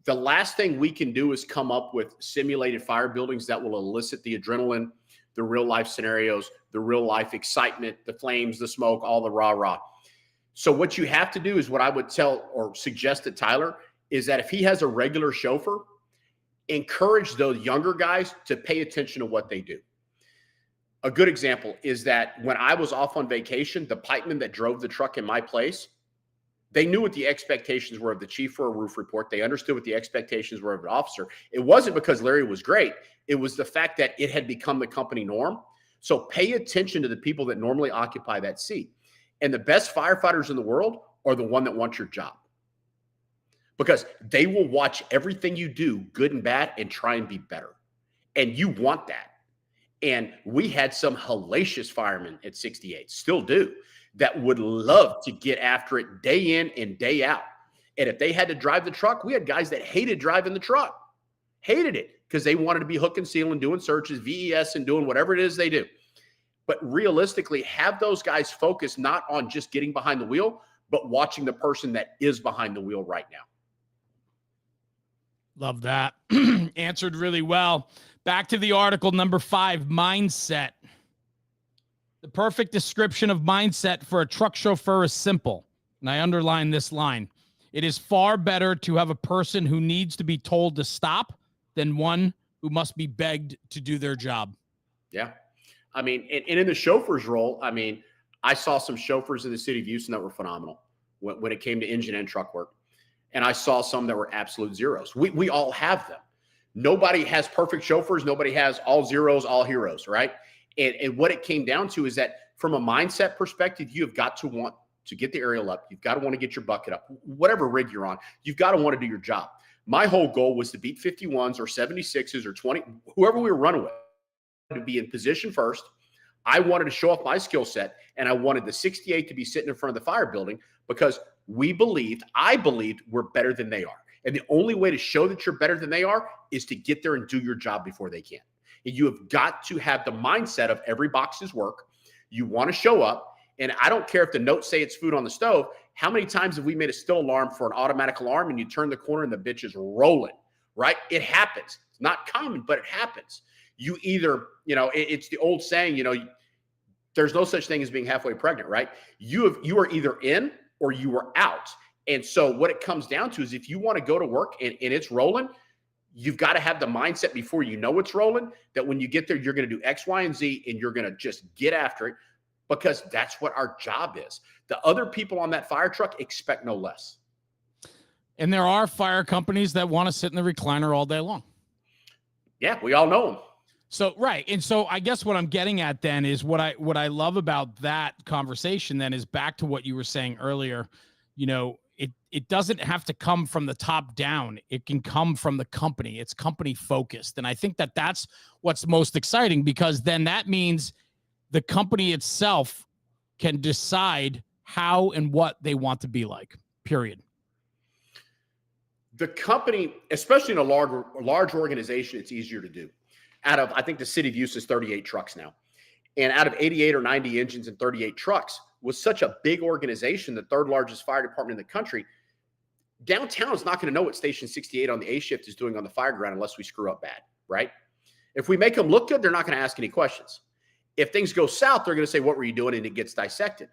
The last thing we can do is come up with simulated fire buildings that will elicit the adrenaline, the real life scenarios, the real life excitement, the flames, the smoke, all the rah-rah. So what you have to do is what I would tell or suggest to Tyler is that if he has a regular chauffeur, encourage those younger guys to pay attention to what they do. A good example is that when I was off on vacation, the pipemen that drove the truck in my place, they knew what the expectations were of the chief for a roof report. They understood what the expectations were of an officer. It wasn't because Larry was great. It was the fact that it had become the company norm. So pay attention to the people that normally occupy that seat. And the best firefighters in the world are the one that want your job, because they will watch everything you do, good and bad, and try and be better. And you want that. And we had some hellacious firemen at 68, still do, that would love to get after it day in and day out. And if they had to drive the truck, we had guys that hated driving the truck, hated it, because they wanted to be hook and seal and doing searches, VES, and doing whatever it is they do. But realistically, have those guys focus not on just getting behind the wheel, but watching the person that is behind the wheel right now. Love that. Answered really well. Back to the article, number 5, mindset. The perfect description of mindset for a truck chauffeur is simple, and I underline this line. It is far better to have a person who needs to be told to stop than one who must be begged to do their job. Yeah. I mean, and in the chauffeur's role, I mean, I saw some chauffeurs in the city of Houston that were phenomenal when it came to engine and truck work. And I saw some that were absolute zeros. We all have them. Nobody has perfect chauffeurs. Nobody has all zeros, all heroes, right? And what it came down to is that from a mindset perspective, you have got to want to get the aerial up. You've got to want to get your bucket up. Whatever rig you're on, you've got to want to do your job. My whole goal was to beat 51s or 76s or 20, whoever we were running with, to be in position first. I wanted to show off my skill set, and I wanted the 68 to be sitting in front of the fire building because I believed we're better than they are. And the only way to show that you're better than they are is to get there and do your job before they can. And you have got to have the mindset of every box is work. You want to show up. And I don't care if the notes say it's food on the stove. How many times have we made a still alarm for an automatic alarm and you turn the corner and the bitch is rolling, right? It happens. It's not common, but it happens. You either, it's the old saying, there's no such thing as being halfway pregnant, right? You are either in or you are out. And so what it comes down to is if you want to go to work and it's rolling, you've got to have the mindset before you know it's rolling, that when you get there, you're going to do X, Y, and Z, and you're going to just get after it because that's what our job is. The other people on that fire truck expect no less. And there are fire companies that want to sit in the recliner all day long. Yeah, we all know them. So, right. And so I guess what I'm getting at then is what I love about that conversation then is back to what you were saying earlier. It doesn't have to come from the top down. It can come from the company. It's company focused. And I think that that's what's most exciting, because then that means the company itself can decide how and what they want to be like, period. The company, especially in a large organization, it's easier to do. I think the city of Houston is 38 trucks now. And out of 88 or 90 engines and 38 trucks, was such a big organization, the third largest fire department in the country, downtown is not going to know what Station 68 on the A shift is doing on the fire ground unless we screw up bad, right? If we make them look good, they're not going to ask any questions. If things go south, they're going to say, what were you doing? And it gets dissected.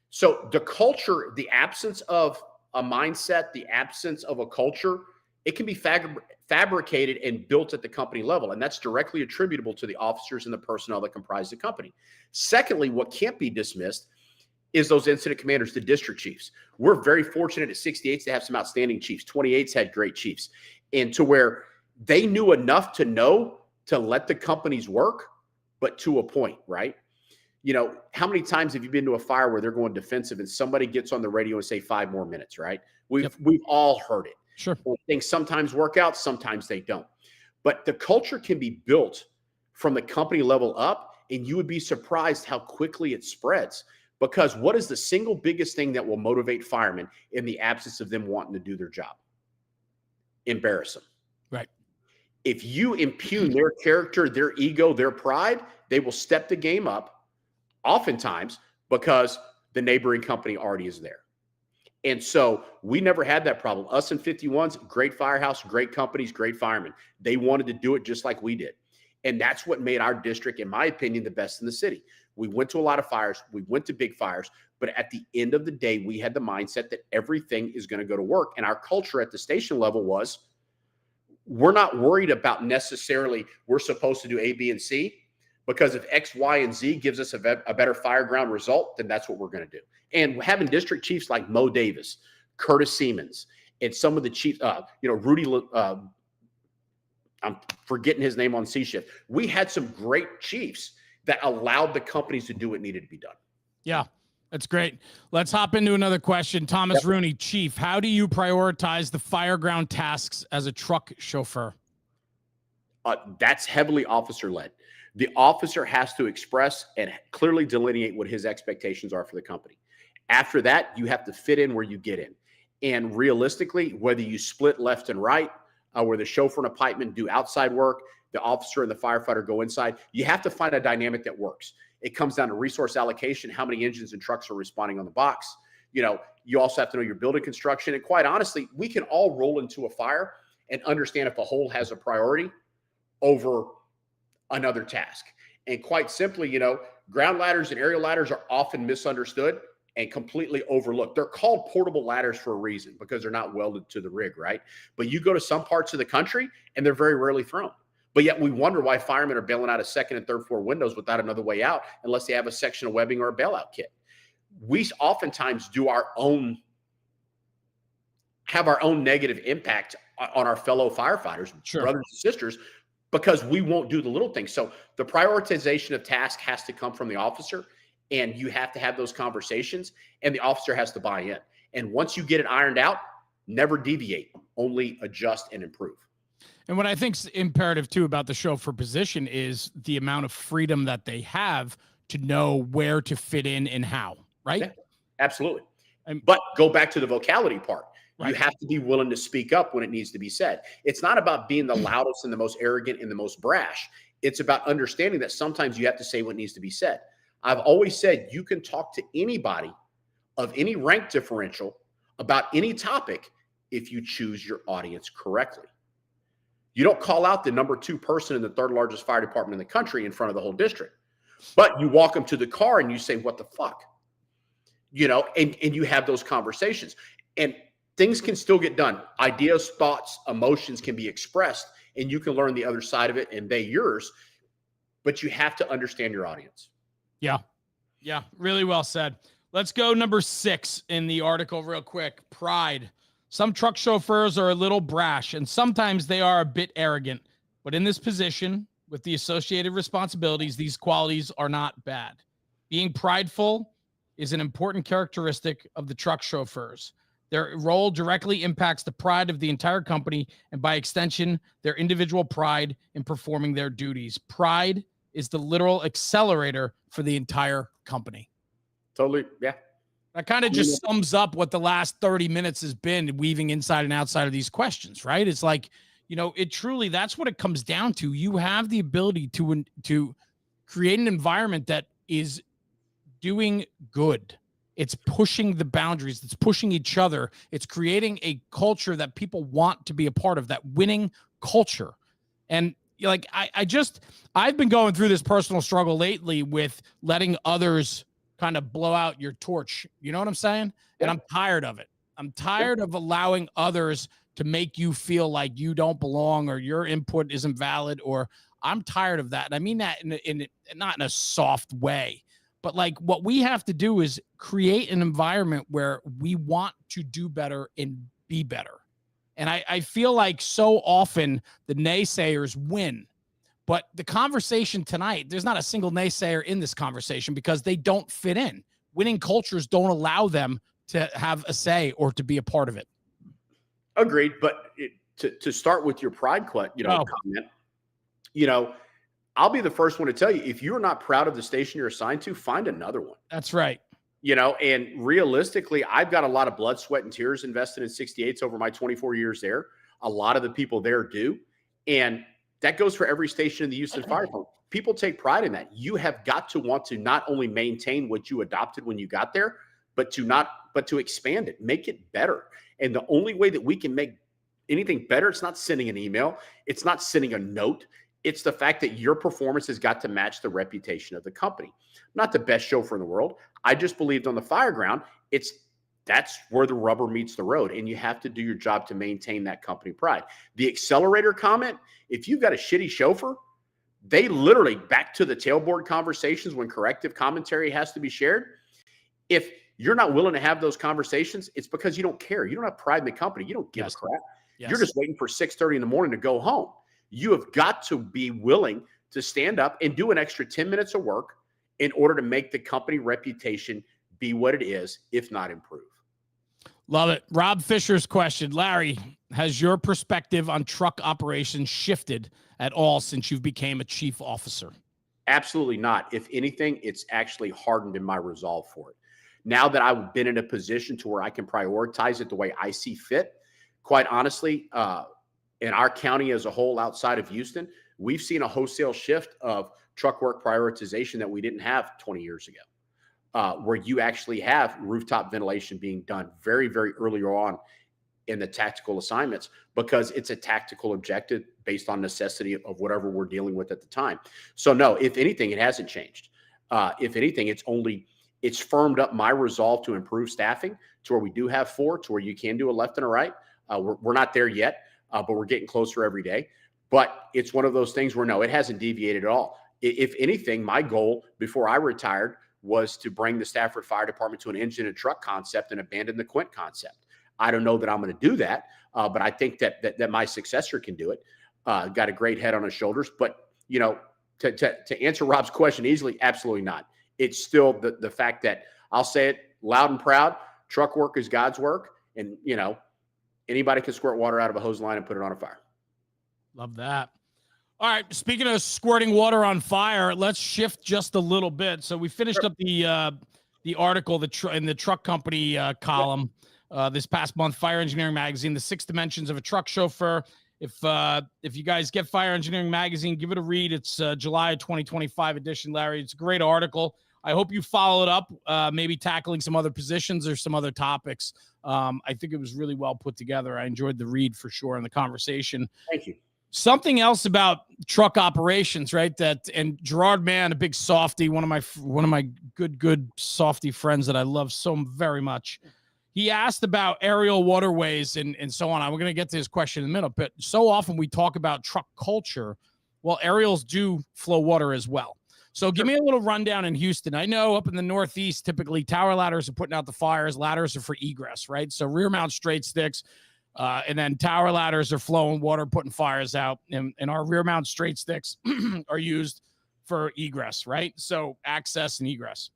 So the culture, the absence of a mindset, the absence of a culture, it can be fabricated and built at the company level. And that's directly attributable to the officers and the personnel that comprise the company. Secondly, what can't be dismissed is those incident commanders, the district chiefs. We're very fortunate at 68s to have some outstanding chiefs. 28s had great chiefs. And to where they knew enough to know to let the companies work, but to a point, right? How many times have you been to a fire where they're going defensive and somebody gets on the radio and say 5 more minutes, right? We've all heard it. Sure. Things sometimes work out, sometimes they don't. But the culture can be built from the company level up. And you would be surprised how quickly it spreads. Because what is the single biggest thing that will motivate firemen in the absence of them wanting to do their job? Embarrass them. Right. If you impugn their character, their ego, their pride, they will step the game up oftentimes because the neighboring company already is there. And so we never had that problem. Us and 51s, great firehouse, great companies, great firemen. They wanted to do it just like we did. And that's what made our district, in my opinion, the best in the city. We went to a lot of fires. We went to big fires. But at the end of the day, we had the mindset that everything is going to go to work. And our culture at the station level was, we're not worried about necessarily we're supposed to do A, B, and C, because if X, Y, and Z gives us a better fireground result, then that's what we're going to do. And having district chiefs like Mo Davis, Curtis Siemens, and some of the chiefs, Rudy, I'm forgetting his name on C shift. We had some great chiefs that allowed the companies to do what needed to be done. Yeah, that's great. Let's hop into another question. Thomas Rooney, Chief, how do you prioritize the fireground tasks as a truck chauffeur? That's heavily officer-led. The officer has to express and clearly delineate what his expectations are for the company. After that, you have to fit in where you get in. And realistically, whether you split left and right, where the chauffeur and a pipeman do outside work, the officer and the firefighter go inside, you have to find a dynamic that works. It comes down to resource allocation, how many engines and trucks are responding on the box. You also have to know your building construction. And quite honestly, we can all roll into a fire and understand if a hole has a priority over another task. And quite simply, ground ladders and aerial ladders are often misunderstood and completely overlooked. They're called portable ladders for a reason, because they're not welded to the rig, right? But you go to some parts of the country and they're very rarely thrown. But yet we wonder why firemen are bailing out of second and third floor windows without another way out unless they have a section of webbing or a bailout kit. We oftentimes have our own negative impact on our fellow firefighters, brothers and sisters, because we won't do the little things. So the prioritization of task has to come from the officer, and you have to have those conversations, and the officer has to buy in. And once you get it ironed out, never deviate, only adjust and improve. And what I think is imperative too about the chauffeur position is the amount of freedom that they have to know where to fit in and how, right? Yeah, absolutely. But go back to the vocality part. Right. You have to be willing to speak up when it needs to be said. It's not about being the loudest and the most arrogant and the most brash. It's about understanding that sometimes you have to say what needs to be said. I've always said you can talk to anybody of any rank differential about any topic if you choose your audience correctly. You don't call out the number 2 person in the 3rd largest fire department in the country in front of the whole district, but you walk them to the car and you say, what the fuck? And you have those conversations, and things can still get done. Ideas, thoughts, emotions can be expressed, and you can learn the other side of it and they yours, but you have to understand your audience. Yeah. Yeah. Really well said. Let's go number 6 in the article real quick. Pride. Some truck chauffeurs are a little brash, and sometimes they are a bit arrogant, but in this position with the associated responsibilities, these qualities are not bad. Being prideful is an important characteristic of the truck chauffeurs. Their role directly impacts the pride of the entire company, and by extension, their individual pride in performing their duties. Pride is the literal accelerator for the entire company. Totally. Yeah. That kind of just sums up what the last 30 minutes has been, weaving inside and outside of these questions, right? It's like, it truly, that's what it comes down to. You have the ability to create an environment that is doing good. It's pushing the boundaries. It's pushing each other. It's creating a culture that people want to be a part of, that winning culture. And I've been going through this personal struggle lately with letting others kind of blow out your torch. You know what I'm saying? And I'm tired of it. I'm tired of allowing others to make you feel like you don't belong or your input isn't valid, or I'm tired of that. And I mean that in not in a soft way, but like what we have to do is create an environment where we want to do better and be better. And I feel like so often the naysayers win. But the conversation tonight, there's not a single naysayer in this conversation because they don't fit in. Winning cultures don't allow them to have a say or to be a part of it. Agreed. But to start with your pride comment, I'll be the first one to tell you, if you're not proud of the station you're assigned to, find another one. That's right. And realistically, I've got a lot of blood, sweat, and tears invested in 68s over my 24 years there. A lot of the people there do. And that goes for every station in the Houston Fire Department. People take pride in that. You have got to want to not only maintain what you adopted when you got there, but to expand it, make it better. And the only way that we can make anything better, it's not sending an email, it's not sending a note. It's the fact that your performance has got to match the reputation of the company. I'm not the best chauffeur in the world. I just believed on the fire ground, that's where the rubber meets the road, and you have to do your job to maintain that company pride. The accelerator comment, if you've got a shitty chauffeur, they literally, back to the tailboard conversations when corrective commentary has to be shared. If you're not willing to have those conversations, it's because you don't care. You don't have pride in the company. You don't give a crap. Yes. You're just waiting for 6:30 in the morning to go home. You have got to be willing to stand up and do an extra 10 minutes of work in order to make the company reputation be what it is, if not improve. Love it. Rob Fisher's question. Larry, has your perspective on truck operations shifted at all since you've became a chief officer? Absolutely not. If anything, it's actually hardened in my resolve for it. Now that I've been in a position to where I can prioritize it the way I see fit, quite honestly, in our county as a whole outside of Houston, we've seen a wholesale shift of truck work prioritization that we didn't have 20 years ago, where you actually have rooftop ventilation being done very, very early on in the tactical assignments, because it's a tactical objective based on necessity of whatever we're dealing with at the time. So no, if anything, it hasn't changed. If anything, it's firmed up my resolve to improve staffing to where we do have 4, to where you can do a left and a right. We're not there yet, but we're getting closer every day. But it's one of those things where no, it hasn't deviated at all. If anything, my goal before I retired was to bring the Stafford Fire Department to an engine and truck concept and abandon the Quint concept. I don't know that I'm going to do that, but I think that my successor can do it. Got a great head on his shoulders. But, to answer Rob's question easily, absolutely not. It's still the fact that I'll say it loud and proud, truck work is God's work. And, anybody can squirt water out of a hose line and put it on a fire. Love that. All right. Speaking of squirting water on fire, let's shift just a little bit. So we finished up the article in the truck company column this past month, Fire Engineering Magazine, the 6 dimensions of a truck chauffeur. If you guys get Fire Engineering Magazine, give it a read. It's July 2025 edition, Larry. It's a great article. I hope you follow it up, maybe tackling some other positions or some other topics. I think it was really well put together. I enjoyed the read for sure and the conversation. Thank you. Something else about truck operations, right? And Gerard Mann, a big softy, one of my good softy friends that I love so very much. He asked about aerial waterways and so on. I'm going to get to his question in a minute, but so often we talk about truck culture. Well, aerials do flow water as well. So give me a little rundown in Houston. I know up in the Northeast, typically tower ladders are putting out the fires. Ladders are for egress, right? So rear mount straight sticks, and then tower ladders are flowing water, putting fires out. And our rear mount straight sticks are used for egress, right? So access and egress.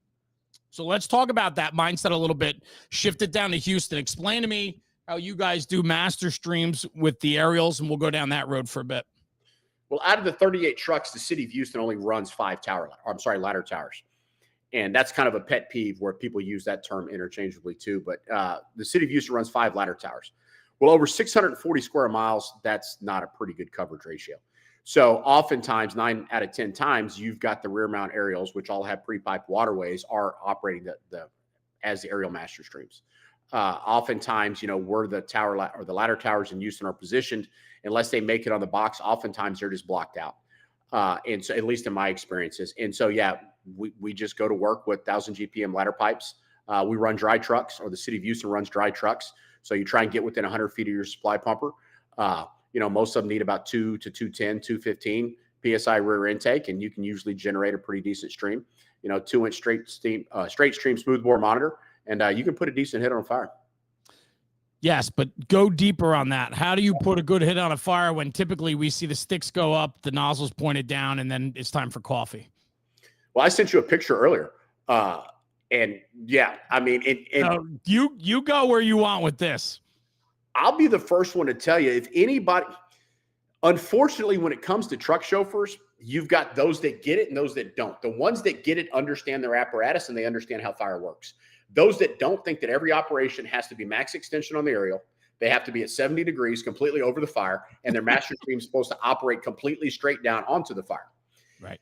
So let's talk about that mindset a little bit. Shift it down to Houston. Explain to me how you guys do master streams with the aerials, and we'll go down that road for a bit. Well, out of the 38 trucks, the city of Houston only runs 5 ladder towers. And that's kind of a pet peeve where people use that term interchangeably too. But the city of Houston runs 5 ladder towers. Well, over 640 square miles, that's not a pretty good coverage ratio. So oftentimes, 9 out of 10 times, you've got the rear mount aerials, which all have pre-piped waterways, are operating as the aerial master streams. Oftentimes, where the tower or the ladder towers in Houston are positioned, unless they make it on the box, oftentimes they're just blocked out. And so, at least in my experiences. And so, yeah, we just go to work with 1,000 GPM ladder pipes. We run dry trucks, or the city of Houston runs dry trucks. So you try and get within 100 feet of your supply pumper. Most of them need about 2 to 210, 215 PSI rear intake, and you can usually generate a pretty decent stream. 2-inch straight stream smoothbore monitor, and you can put a decent hit on a fire. Yes, but go deeper on that. How do you put a good hit on a fire when typically we see the sticks go up, the nozzles pointed down, and then it's time for coffee? Well, I sent you a picture earlier. And yeah, I mean, you go where you want with this. I'll be the first one to tell you, if anybody, unfortunately, when it comes to truck chauffeurs, you've got those that get it and those that don't. The ones that get it understand their apparatus and they understand how fire works. Those that don't think that every operation has to be max extension on the aerial. They have to be at 70 degrees completely over the fire, and their master stream is supposed to operate completely straight down onto the fire. Right.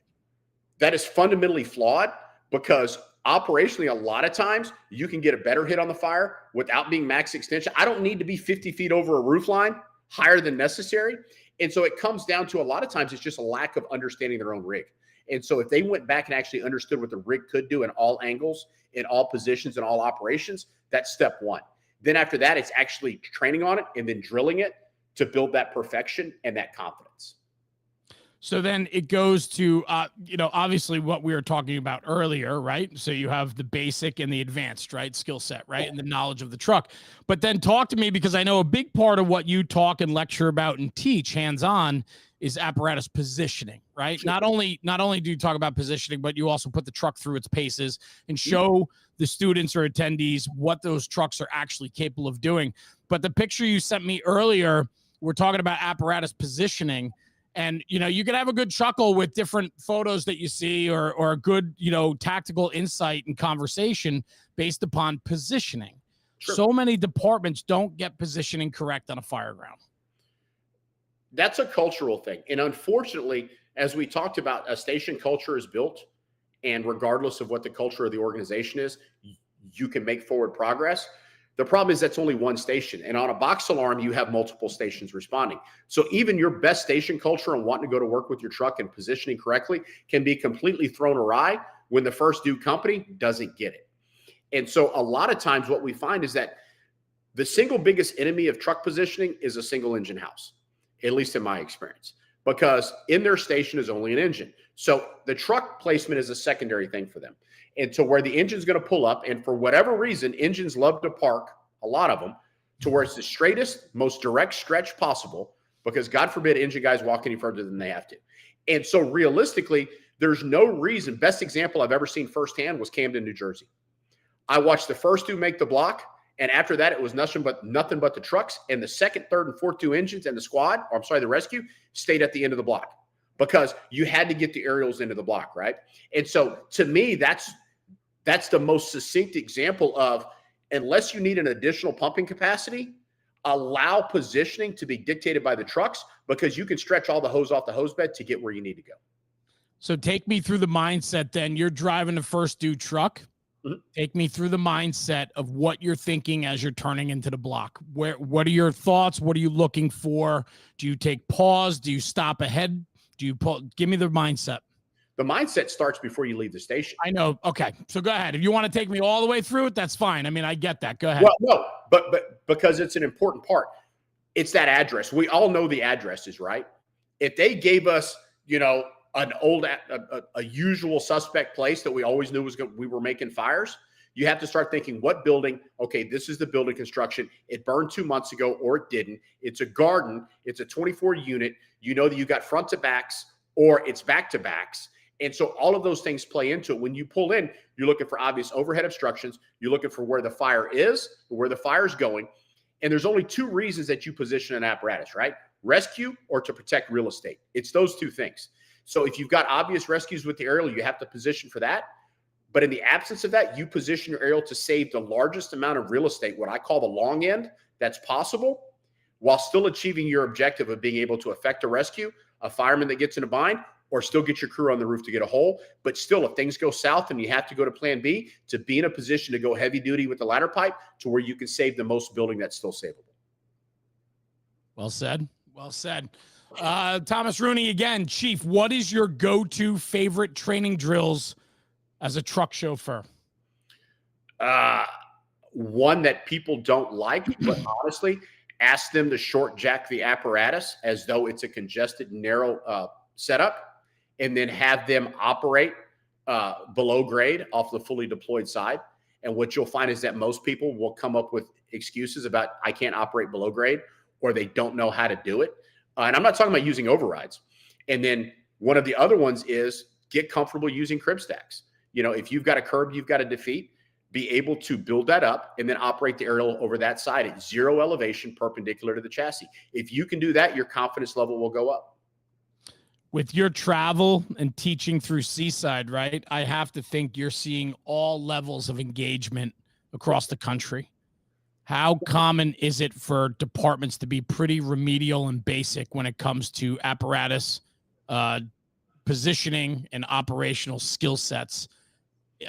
That is fundamentally flawed, because operationally, a lot of times you can get a better hit on the fire without being max extension. I don't need to be 50 feet over a roof line higher than necessary. And so it comes down to, a lot of times it's just a lack of understanding their own rig. And so if they went back and actually understood what the rig could do in all angles, in all positions, in all operations, that's step one. Then after that, it's actually training on it and then drilling it to build that perfection and that confidence. So then it goes to, obviously what we were talking about earlier, right? So you have the basic and the advanced, right? Skill set, right? And the knowledge of the truck. But then talk to me, because I know a big part of what you talk and lecture about and teach hands-on is apparatus positioning, right? Sure. Not only do you talk about positioning, but you also put the truck through its paces and show the students or attendees what those trucks are actually capable of doing. But the picture you sent me earlier, we're talking about apparatus positioning. And, you can have a good chuckle with different photos that you see, or a good, tactical insight and conversation based upon positioning. Sure. So many departments don't get positioning correct on a fire ground. That's a cultural thing. And unfortunately, as we talked about, a station culture is built. And regardless of what the culture of the organization is, you can make forward progress. The problem is that's only one station. And on a box alarm, you have multiple stations responding. So even your best station culture and wanting to go to work with your truck and positioning correctly can be completely thrown awry when the first due company doesn't get it. And so a lot of times what we find is that the single biggest enemy of truck positioning is a single engine house, at least in my experience, because in their station is only an engine. So the truck placement is a secondary thing for them. And to where the engine's going to pull up, and for whatever reason, engines love to park, a lot of them, to where it's the straightest, most direct stretch possible, because God forbid engine guys walk any further than they have to. And so realistically, there's no reason. Best example I've ever seen firsthand was Camden, New Jersey. I watched the first two make the block, and after that, it was nothing but the trucks, and the second, third, and fourth two engines and the rescue stayed at the end of the block, because you had to get the aerials into the block, right? And so to me, that's the most succinct example of, unless you need an additional pumping capacity, allow positioning to be dictated by the trucks, because you can stretch all the hose off the hose bed to get where you need to go. So take me through the mindset then. You're driving the first due truck. Mm-hmm. Take me through the mindset of what you're thinking as you're turning into the block. What are your thoughts? What are you looking for? Do you take pause? Do you stop ahead? Do you pull? Give me the mindset. The mindset starts before you leave the station. I know. Okay. So go ahead. If you want to take me all the way through it, that's fine. I mean, I get that. Go ahead. Well, no, but because it's an important part. It's that address. We all know the addresses, right? If they gave us, an old, a usual suspect place that we always knew we were making fires, you have to start thinking, what building? Okay, this is the building construction. It burned 2 months ago, or it didn't. It's a garden. It's a 24 unit. You know that you got front to backs, or it's back to backs. And so all of those things play into it. When you pull in, you're looking for obvious overhead obstructions. You're looking for where the fire is, where the fire is going. And there's only two reasons that you position an apparatus, right? Rescue or to protect real estate. It's those two things. So if you've got obvious rescues with the aerial, you have to position for that. But in the absence of that, you position your aerial to save the largest amount of real estate, what I call the long end, that's possible, while still achieving your objective of being able to effect a rescue, a fireman that gets in a bind, or still get your crew on the roof to get a hole. But still, if things go south and you have to go to plan B, to be in a position to go heavy duty with the ladder pipe to where you can save the most building that's still savable. Well said. Well said. Thomas Rooney again, Chief, what is your go-to favorite training drills as a truck chauffeur? One that people don't like, but honestly, ask them to short jack the apparatus as though it's a congested, narrow setup, and then have them operate below grade off the fully deployed side. And what you'll find is that most people will come up with excuses about, I can't operate below grade, or they don't know how to do it. And I'm not talking about using overrides. And then one of the other ones is get comfortable using crib stacks. If you've got a curb you've got to defeat, be able to build that up and then operate the aerial over that side at zero elevation perpendicular to the chassis. If you can do that, your confidence level will go up. With your travel and teaching through Seaside, right? I have to think you're seeing all levels of engagement across the country. How common is it for departments to be pretty remedial and basic when it comes to apparatus, positioning, and operational skill sets?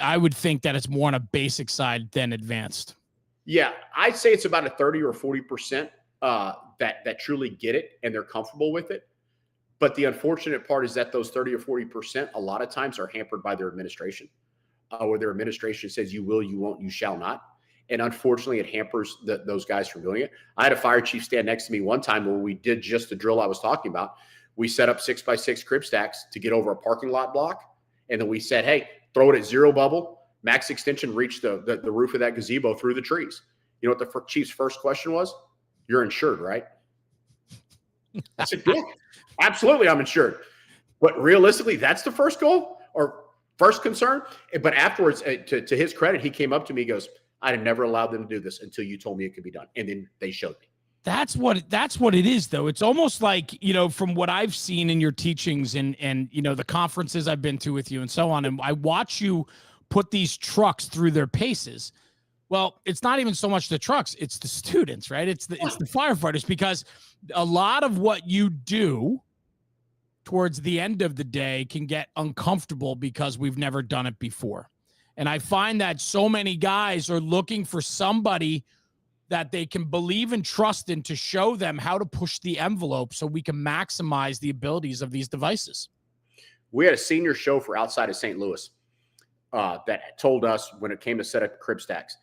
I would think that it's more on a basic side than advanced. Yeah, I'd say it's about a 30 or 40% that truly get it and they're comfortable with it. But the unfortunate part is that those 30 or 40% a lot of times are hampered by their administration, where their administration says you will, you won't, you shall not. And unfortunately, it hampers those guys from doing it. I had a fire chief stand next to me one time where we did just the drill I was talking about. We set up 6x6 crib stacks to get over a parking lot block. And then we said, hey, throw it at zero bubble, max extension, reach the roof of that gazebo through the trees. You know what the chief's first question was? You're insured, right? I said, yeah, absolutely, I'm insured. But realistically, that's the first goal or first concern. But afterwards, to his credit, he came up to me, he goes, I'd have never allowed them to do this until you told me it could be done. And then they showed me. That's what it is, though. It's almost like, you know, from what I've seen in your teachings and, you know, the conferences I've been to with you and so on, and I watch you put these trucks through their paces. Well, it's not even so much the trucks, it's the students, right? It's the firefighters, because a lot of what you do towards the end of the day can get uncomfortable because we've never done it before. And I find that so many guys are looking for somebody that they can believe and trust in to show them how to push the envelope so we can maximize the abilities of these devices. We had a senior chauffeur outside of St. Louis that told us when it came to set up crib stacks.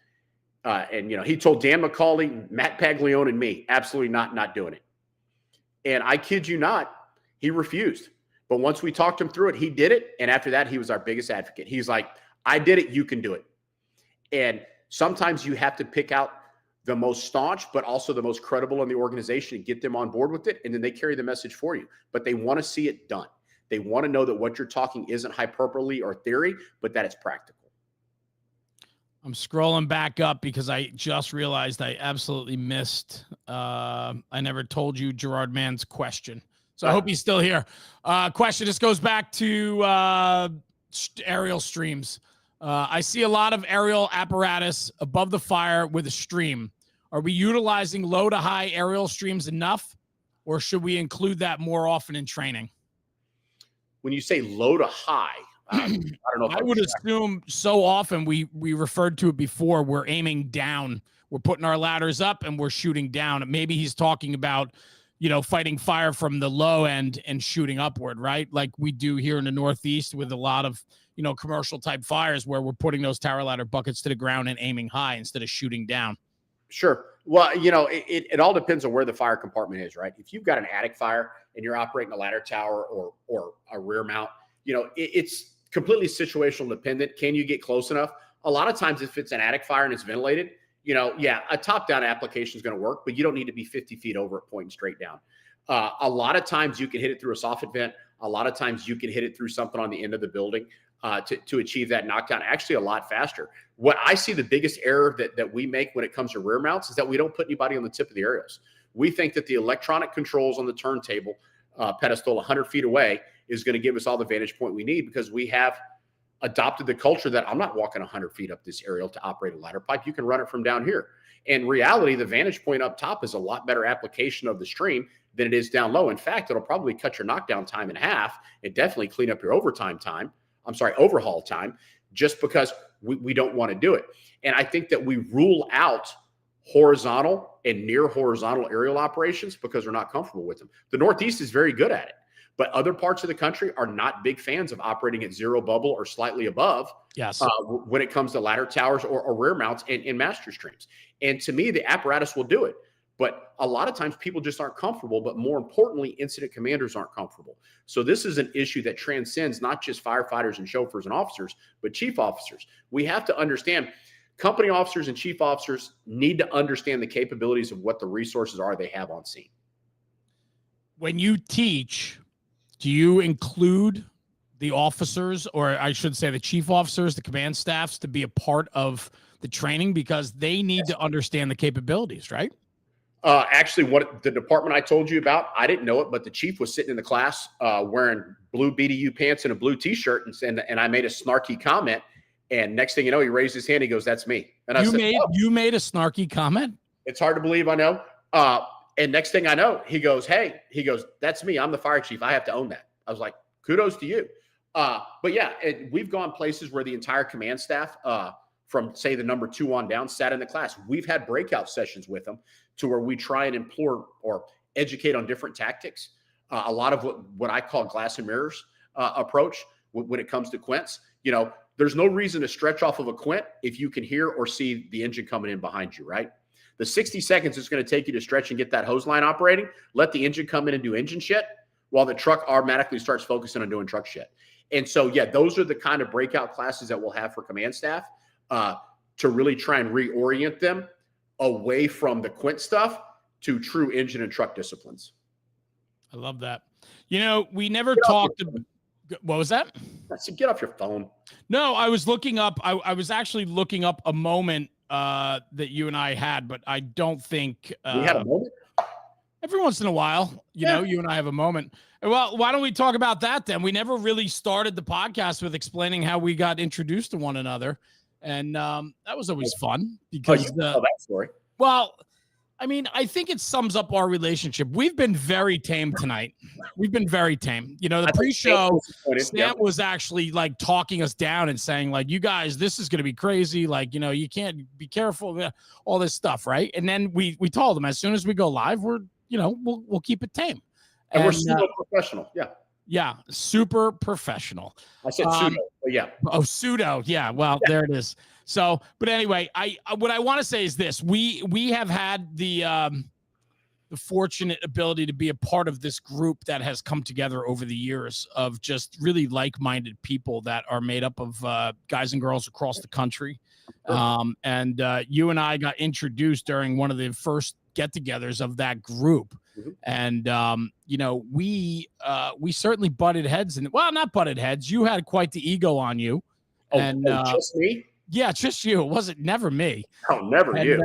And, you know, he told Dan McCauley, Matt Paglione, and me, absolutely not doing it. And I kid you not, he refused. But once we talked him through it, he did it. And after that, he was our biggest advocate. He's like, I did it, you can do it. And sometimes you have to pick out the most staunch, but also the most credible in the organization and get them on board with it. And then they carry the message for you. But they want to see it done. They want to know that what you're talking isn't hyperbole or theory, but that it's practical. I'm scrolling back up because I just realized I absolutely missed. I never told you Gerard Mann's question. So I hope he's still here. Question. This goes back to aerial streams. I see a lot of aerial apparatus above the fire with a stream. Are we utilizing low to high aerial streams enough, or should we include that more often in training? When you say low to high, I don't know. I would assume so often we referred to it before. We're aiming down. We're putting our ladders up and we're shooting down. Maybe he's talking about, you know, fighting fire from the low end and shooting upward, right? Like we do here in the Northeast with a lot of, you know, commercial type fires where we're putting those tower ladder buckets to the ground and aiming high instead of shooting down. Sure. Well, you know, it all depends on where the fire compartment is, right? If you've got an attic fire and you're operating a ladder tower or a rear mount, you know, it's completely situational dependent. Can you get close enough? A lot of times if it's an attic fire and it's ventilated, you know, yeah, a top-down application is going to work, but you don't need to be 50 feet over it pointing straight down. A lot of times you can hit it through a soffit vent. A lot of times you can hit it through something on the end of the building to achieve that knockdown, actually a lot faster. What I see the biggest error that we make when it comes to rear mounts is that we don't put anybody on the tip of the aerials. We think that the electronic controls on the turntable pedestal 100 feet away is going to give us all the vantage point we need, because we have adopted the culture that I'm not walking 100 feet up this aerial to operate a ladder pipe. You can run it from down here. In reality, the vantage point up top is a lot better application of the stream than it is down low. In fact, it'll probably cut your knockdown time in half and definitely clean up your overhaul time, just because we don't want to do it. And I think that we rule out horizontal and near horizontal aerial operations because we're not comfortable with them. The Northeast is very good at it, but other parts of the country are not big fans of operating at zero bubble or slightly above. Yes. When it comes to ladder towers or rear mounts in master streams. And to me, the apparatus will do it. But a lot of times people just aren't comfortable, but more importantly, incident commanders aren't comfortable. So this is an issue that transcends not just firefighters and chauffeurs and officers, but chief officers. We have to understand company officers and chief officers need to understand the capabilities of what the resources are they have on scene. When you teach, do you include the officers, or I should say the chief officers, the command staffs, to be a part of the training, because they need to understand the capabilities, right? Actually, what the department I told you about, I didn't know it, but the chief was sitting in the class wearing blue BDU pants and a blue T-shirt, and I made a snarky comment. And next thing you know, he raised his hand. He goes, "That's me." And you made a snarky comment. It's hard to believe, I know. And next thing I know, he goes, "Hey," he goes, "That's me. I'm the fire chief. I have to own that." I was like, "Kudos to you." But yeah, we've gone places where the entire command staff, from say the number 2 on down, sat in the class. We've had breakout sessions with them to where we try and implore or educate on different tactics. A lot of what I call glass and mirrors approach when it comes to Quints. There's no reason to stretch off of a Quint if you can hear or see the engine coming in behind you, right? The 60 seconds it's going to take you to stretch and get that hose line operating, let the engine come in and do engine shit while the truck automatically starts focusing on doing truck shit. And so, yeah, those are the kind of breakout classes that we'll have for command staff to really try and reorient them away from the Quint stuff to true engine and truck disciplines. I love that. We never talked about, what was that? I said, get off your phone. No, I was looking up. I was actually looking up a moment that you and I had, but I don't think we had a moment. Every once in a while, you know, you and I have a moment. Well, why don't we talk about that then? We never really started the podcast with explaining how we got introduced to one another. And that was always fun because tell that story. Well, I mean, I think it sums up our relationship. We've been very tame tonight. We've been very tame. The pre-show, Stan was actually like talking us down and saying like, you guys, this is going to be crazy. Like, you can't be careful, all this stuff. Right. And then we told them as soon as we go live, we'll keep it tame. And we're super professional. Yeah. Yeah. Super professional. I said pseudo, but yeah. Oh, pseudo. Yeah. Well, there it is. So, but anyway, what I want to say is this: we have had the fortunate ability to be a part of this group that has come together over the years of just really like-minded people that are made up of guys and girls across the country. And you and I got introduced during one of the first get-togethers of that group. Mm-hmm. And we certainly butted heads, and well, not butted heads. You had quite the ego on you. And just me? Yeah, just you. It wasn't never me. Oh, never you.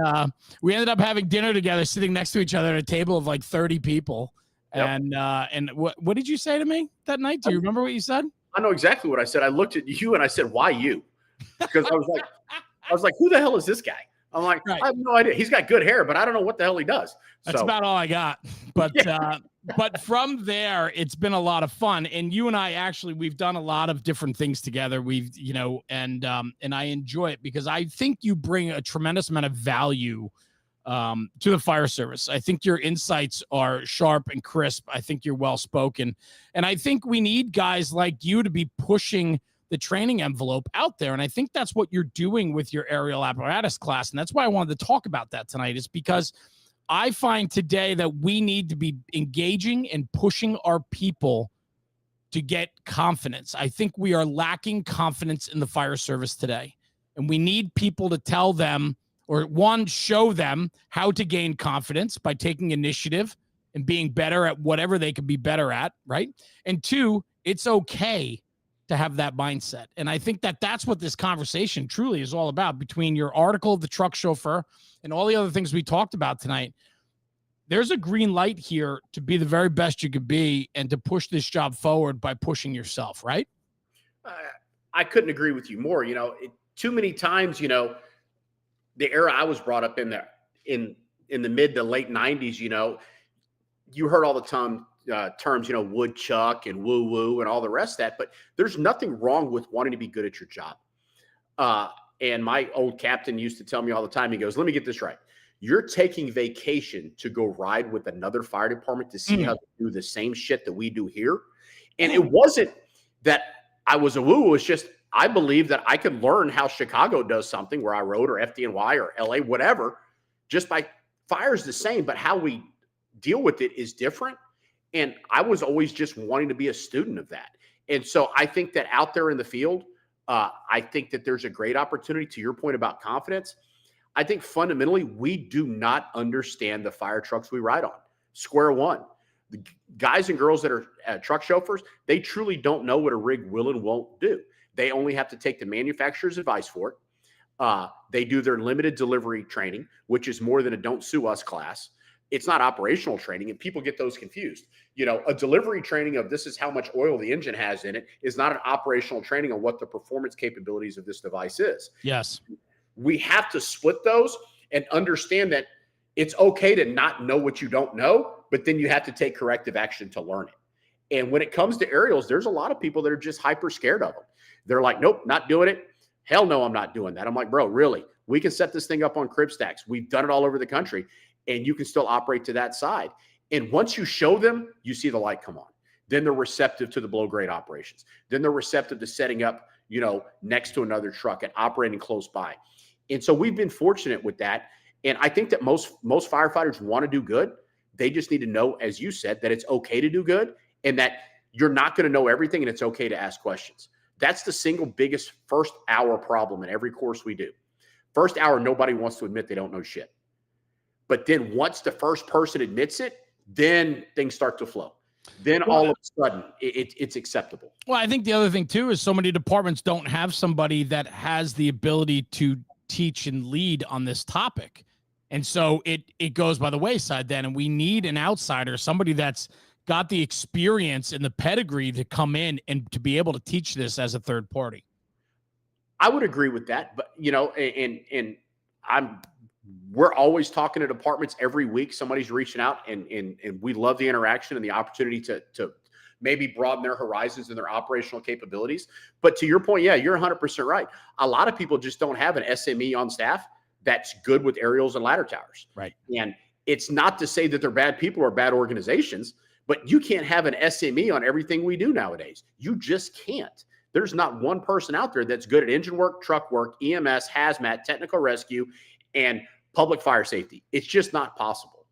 We ended up having dinner together, sitting next to each other at a table of like 30 people. Yep. And what did you say to me that night? Do you remember what you said? I know exactly what I said. I looked at you and I said, "Why you?" Because I was like, "Who the hell is this guy?" I'm like, right. I have no idea. He's got good hair, but I don't know what the hell he does. That's about all I got. But but from there, it's been a lot of fun. And you and I actually, we've done a lot of different things together. We've, and I enjoy it because I think you bring a tremendous amount of value to the fire service. I think your insights are sharp and crisp. I think you're well spoken. And I think we need guys like you to be pushing the training envelope out there. And I think that's what you're doing with your aerial apparatus class. And that's why I wanted to talk about that tonight, is because I find today that we need to be engaging and pushing our people to get confidence. I think we are lacking confidence in the fire service today. And we need people to tell them, or one, show them how to gain confidence by taking initiative and being better at whatever they can be better at, right? And two, it's okay to have that mindset. And I think that that's what this conversation truly is all about. Between your article, The Truck Chauffeur, and all the other things we talked about tonight, there's a green light here to be the very best you could be and to push this job forward by pushing yourself, right? I couldn't agree with you more. Too many times, the era I was brought up in there in the mid to late 90s, you heard all the time terms, woodchuck and woo-woo and all the rest of that, but there's nothing wrong with wanting to be good at your job. And my old captain used to tell me all the time, he goes, "Let me get this right. You're taking vacation to go ride with another fire department to see how they do the same shit that we do here." And it wasn't that I was a woo-woo. It's just, I believe that I could learn how Chicago does something where I rode, or FDNY or LA, whatever, just by fire's the same, but how we deal with it is different. And I was always just wanting to be a student of that. And so I think that out there in the field, I think that there's a great opportunity, to your point about confidence. I think fundamentally, we do not understand the fire trucks we ride on. Square one. The guys and girls that are truck chauffeurs, they truly don't know what a rig will and won't do. They only have to take the manufacturer's advice for it. They do their limited delivery training, which is more than a don't sue us class. It's not operational training, and people get those confused. A delivery training of this is how much oil the engine has in it is not an operational training on what the performance capabilities of this device is. Yes. We have to split those and understand that it's okay to not know what you don't know, but then you have to take corrective action to learn it. And when it comes to aerials, there's a lot of people that are just hyper scared of them. They're like, nope, not doing it. Hell no, I'm not doing that. I'm like, bro, really? We can set this thing up on crib stacks. We've done it all over the country, and you can still operate to that side. And once you show them, you see the light come on. Then they're receptive to the below grade operations. Then they're receptive to setting up, next to another truck and operating close by. And so we've been fortunate with that. And I think that most firefighters want to do good. They just need to know, as you said, that it's okay to do good and that you're not going to know everything and it's okay to ask questions. That's the single biggest first hour problem in every course we do. First hour, nobody wants to admit they don't know shit. But then once the first person admits it, then things start to flow. Then all of a sudden it's acceptable. Well, I think the other thing too is so many departments don't have somebody that has the ability to teach and lead on this topic. And so it goes by the wayside then. And we need an outsider, somebody that's got the experience and the pedigree to come in and to be able to teach this as a third party. I would agree with that. But, we're always talking to departments every week. Somebody's reaching out and we love the interaction and the opportunity to maybe broaden their horizons and their operational capabilities. But to your point, yeah, you're 100% right. A lot of people just don't have an SME on staff that's good with aerials and ladder towers. Right. And it's not to say that they're bad people or bad organizations, but you can't have an SME on everything we do nowadays. You just can't. There's not one person out there that's good at engine work, truck work, EMS, hazmat, technical rescue, and public fire safety. It's just not possible.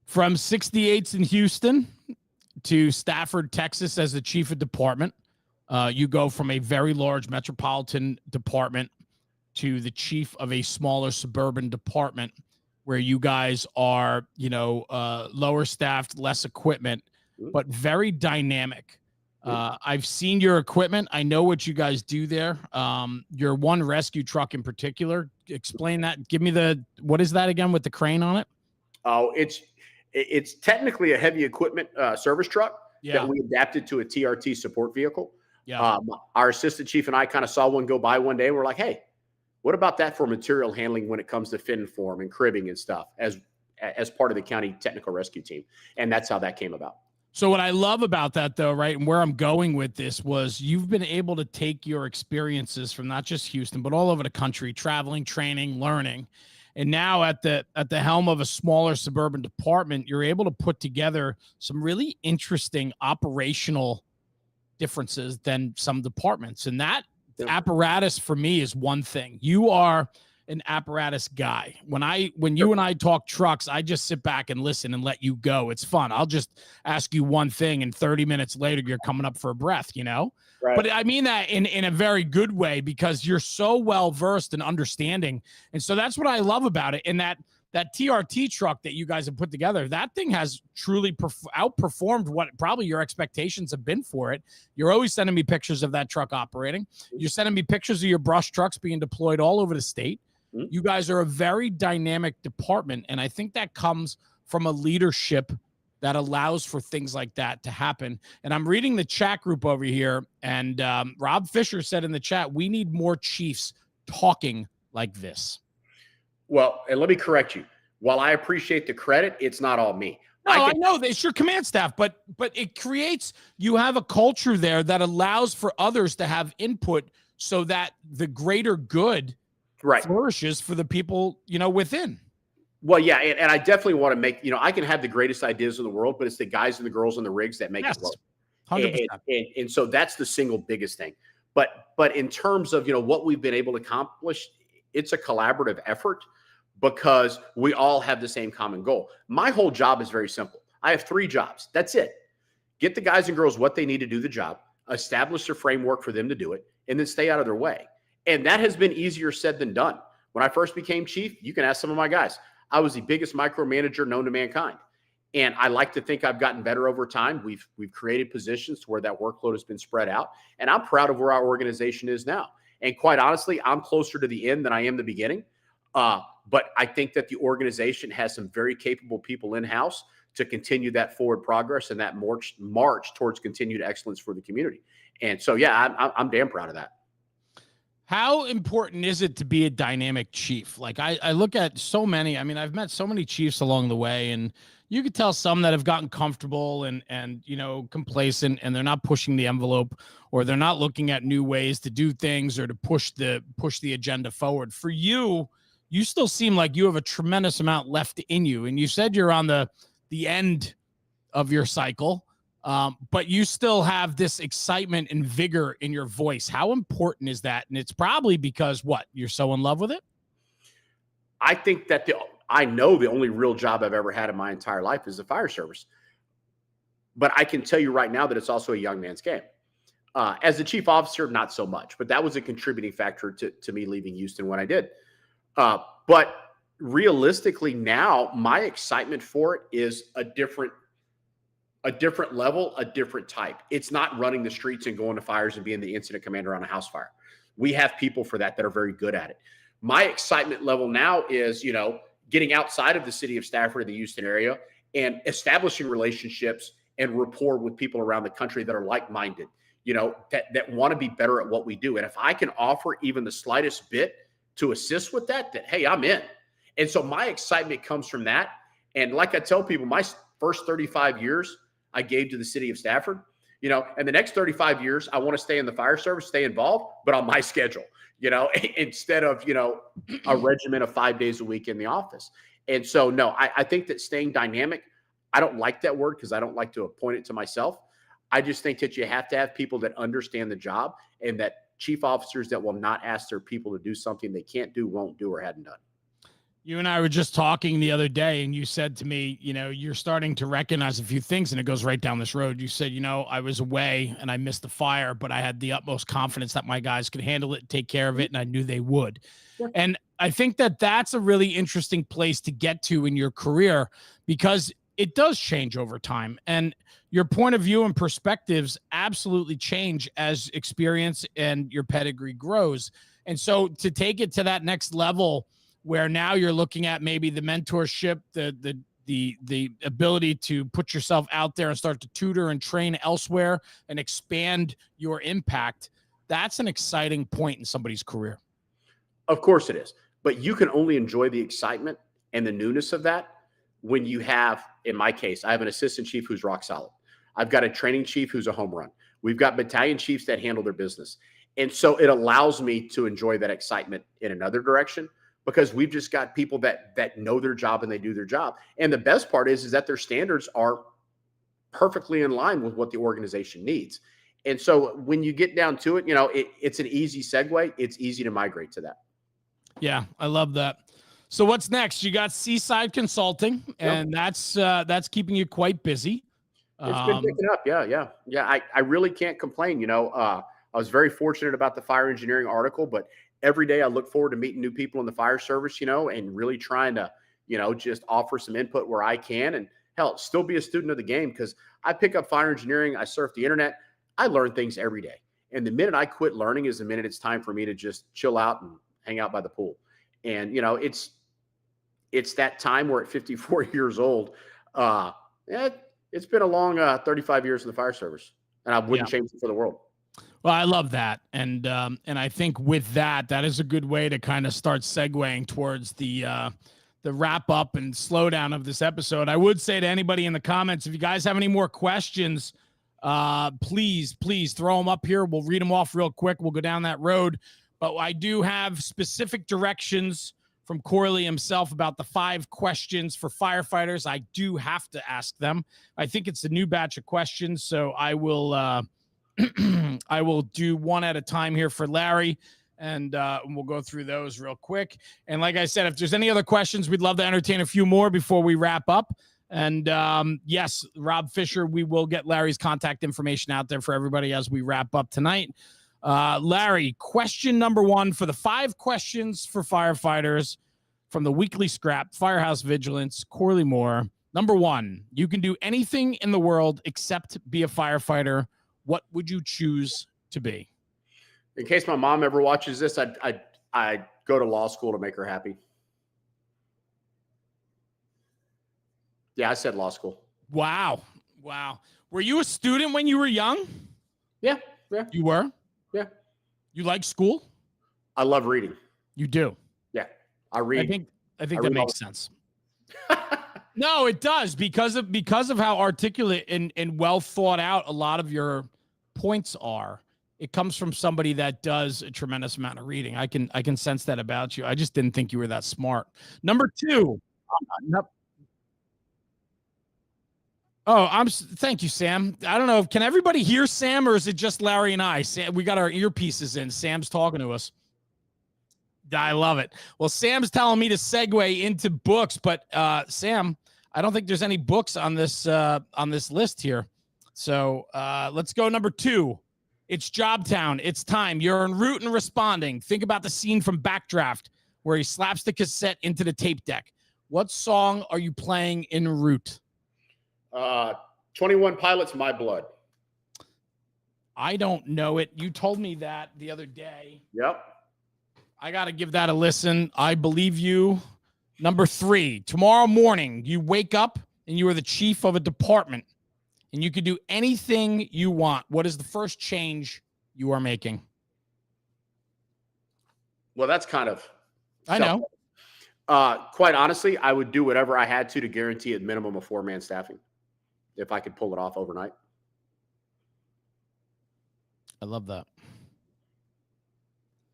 From 68s in Houston to Stafford, Texas as the chief of department, you go from a very large metropolitan department to the chief of a smaller suburban department where you guys are, lower staffed, less equipment, but very dynamic. I've seen your equipment. I know what you guys do there. Your one rescue truck in particular. Explain that. Give me what is that again with the crane on it? Oh, it's technically a heavy equipment service truck that we adapted to a TRT support vehicle. Yeah. Our assistant chief and I kind of saw one go by one day. And we're like, hey, what about that for material handling when it comes to fin form and cribbing and stuff as part of the county technical rescue team? And that's how that came about. So what I love about that, though, right, and where I'm going with this was you've been able to take your experiences from not just Houston, but all over the country, traveling, training, learning. And now at the helm of a smaller suburban department, you're able to put together some really interesting operational differences than some departments. And that apparatus for me is one thing. You are an apparatus guy. When you and I talk trucks, I just sit back and listen and let you go. It's fun. I'll just ask you one thing and 30 minutes later, you're coming up for a breath, Right. But I mean that in a very good way because you're so well-versed and understanding. And so that's what I love about it. And that TRT truck that you guys have put together, that thing has truly outperformed what probably your expectations have been for it. You're always sending me pictures of that truck operating. You're sending me pictures of your brush trucks being deployed all over the state. You guys are a very dynamic department, and I think that comes from a leadership that allows for things like that to happen. And I'm reading the chat group over here, and Rob Fisher said in the chat, we need more chiefs talking like this. Well, and let me correct you. While I appreciate the credit, it's not all me. No, I know it's your command staff, but it creates, you have a culture there that allows for others to have input so that the greater good flourishes for the people, within. Well, yeah. And I definitely want to make, I can have the greatest ideas in the world, but it's the guys and the girls in the rigs that make it work. 100%. And so that's the single biggest thing. But in terms of, what we've been able to accomplish, it's a collaborative effort because we all have the same common goal. My whole job is very simple. I have 3 jobs. That's it. Get the guys and girls what they need to do the job, establish a framework for them to do it, and then stay out of their way. And that has been easier said than done. When I first became chief, you can ask some of my guys. I was the biggest micromanager known to mankind. And I like to think I've gotten better over time. We've created positions to where that workload has been spread out. And I'm proud of where our organization is now. And quite honestly, I'm closer to the end than I am the beginning. But I think that the organization has some very capable people in-house to continue that forward progress and that march towards continued excellence for the community. And so, yeah, I'm damn proud of that. How important is it to be a dynamic chief? Like I look at so many, I mean, I've met so many chiefs along the way, and you could tell some that have gotten comfortable and, you know, complacent, and they're not pushing the envelope, or they're not looking at new ways to do things or to push the agenda forward. For you, you still seem like you have a tremendous amount left in you. And you said you're on the end of your cycle. But you still have this excitement and vigor in your voice. How important is that? And it's probably because what? You're so in love with it? I think that I know the only real job I've ever had in my entire life is the fire service. But I can tell you right now that it's also a young man's game. As the chief officer, not so much, but that was a contributing factor to me leaving Houston when I did. But realistically now, my excitement for it is a different level, a different type. It's not running the streets and going to fires and being the incident commander on a house fire. We have people for that are very good at it. My excitement level now is, you know, getting outside of the city of Stafford or the Houston area and establishing relationships and rapport with people around the country that are like-minded, you know, that want to be better at what we do. And if I can offer even the slightest bit to assist with that, hey, I'm in. And so my excitement comes from that. And like I tell people, my first 35 years, I gave to the city of Stafford, you know, and the next 35 years, I want to stay in the fire service, stay involved, but on my schedule, you know, instead of, you know, a regimen of 5 days a week in the office. And so, no, I think that staying dynamic, I don't like that word because I don't like to appoint it to myself. I just think that you have to have people that understand the job, and that chief officers that will not ask their people to do something they can't do, won't do, or hadn't done. You and I were just talking the other day, and you said to me, you know, you're starting to recognize a few things, and it goes right down this road. You said, you know, I was away and I missed the fire, but I had the utmost confidence that my guys could handle it, take care of it, and I knew they would. Yeah. And I think that that's a really interesting place to get to in your career, because it does change over time, and your point of view and perspectives absolutely change as experience and your pedigree grows. And so to take it to that next level, where now you're looking at maybe the mentorship, the ability to put yourself out there and start to tutor and train elsewhere and expand your impact, that's an exciting point in somebody's career. Of course it is. But you can only enjoy the excitement and the newness of that when you have, in my case, I have an assistant chief who's rock solid. I've got a training chief who's a home run. We've got battalion chiefs that handle their business. And so it allows me to enjoy that excitement in another direction, because we've just got people that know their job and they do their job. And the best part is that their standards are perfectly in line with what the organization needs. And so when you get down to it, you know, it's an easy segue. It's easy to migrate to that. Yeah, I love that. So what's next? You got Seaside Consulting, and that's keeping you quite busy. It's been picking up. Yeah. I really can't complain. You know, I was very fortunate about the fire engineering article, but every day I look forward to meeting new people in the fire service, you know, and really trying to, you know, just offer some input where I can, and hell, still be a student of the game, because I pick up fire engineering. I surf the internet. I learn things every day. And the minute I quit learning is the minute it's time for me to just chill out and hang out by the pool. And, you know, it's that time where at 54 years old, it's been a long 35 years in the fire service, and I wouldn't change it for the world. Well, I love that. And I think with that is a good way to kind of start segueing towards the wrap up and slowdown of this episode. I would say to anybody in the comments, if you guys have any more questions, please throw them up here. We'll read them off real quick. We'll go down that road. But I do have specific directions from Corley himself about the 5 questions for firefighters. I do have to ask them. I think it's a new batch of questions, so I will I will do one at a time here for Larry, and we'll go through those real quick. And like I said, if there's any other questions, we'd love to entertain a few more before we wrap up. And yes, Rob Fisher, we will get Larry's contact information out there for everybody as we wrap up tonight. Larry, question number 1 for the 5 questions for firefighters from the weekly scrap, Firehouse Vigilance, Corley Moore. Number 1, you can do anything in the world except be a firefighter. What would you choose to be? In case my mom ever watches this, I'd go to law school to make her happy. Yeah, I said law school. Wow. Were you a student when you were young? Yeah. You were? Yeah. You like school? I love reading. You do? Yeah. I read. I think that makes sense. No, it does because of how articulate and well thought out a lot of your points are. It comes from somebody that does a tremendous amount of reading. I can sense that about you. I just didn't think you were that smart. Number 2. Thank you, Sam. I don't know. Can everybody hear Sam, or is it just Larry and I? Sam, we got our earpieces in. Sam's talking to us. I love it. Well, Sam's telling me to segue into books, but Sam, I don't think there's any books on this list here. So let's go number 2. It's Jobtown. It's time. You're en route and responding. Think about the scene from Backdraft where he slaps the cassette into the tape deck. What song are you playing en route? 21 Pilots, My Blood. I don't know it. You told me that the other day. Yep. I got to give that a listen. I believe you. Number 3, tomorrow morning, you wake up and you are the chief of a department and you can do anything you want. What is the first change you are making? Well, that's kind of. I know. Quite honestly, I would do whatever I had to guarantee a minimum of 4-man staffing if I could pull it off overnight. I love that.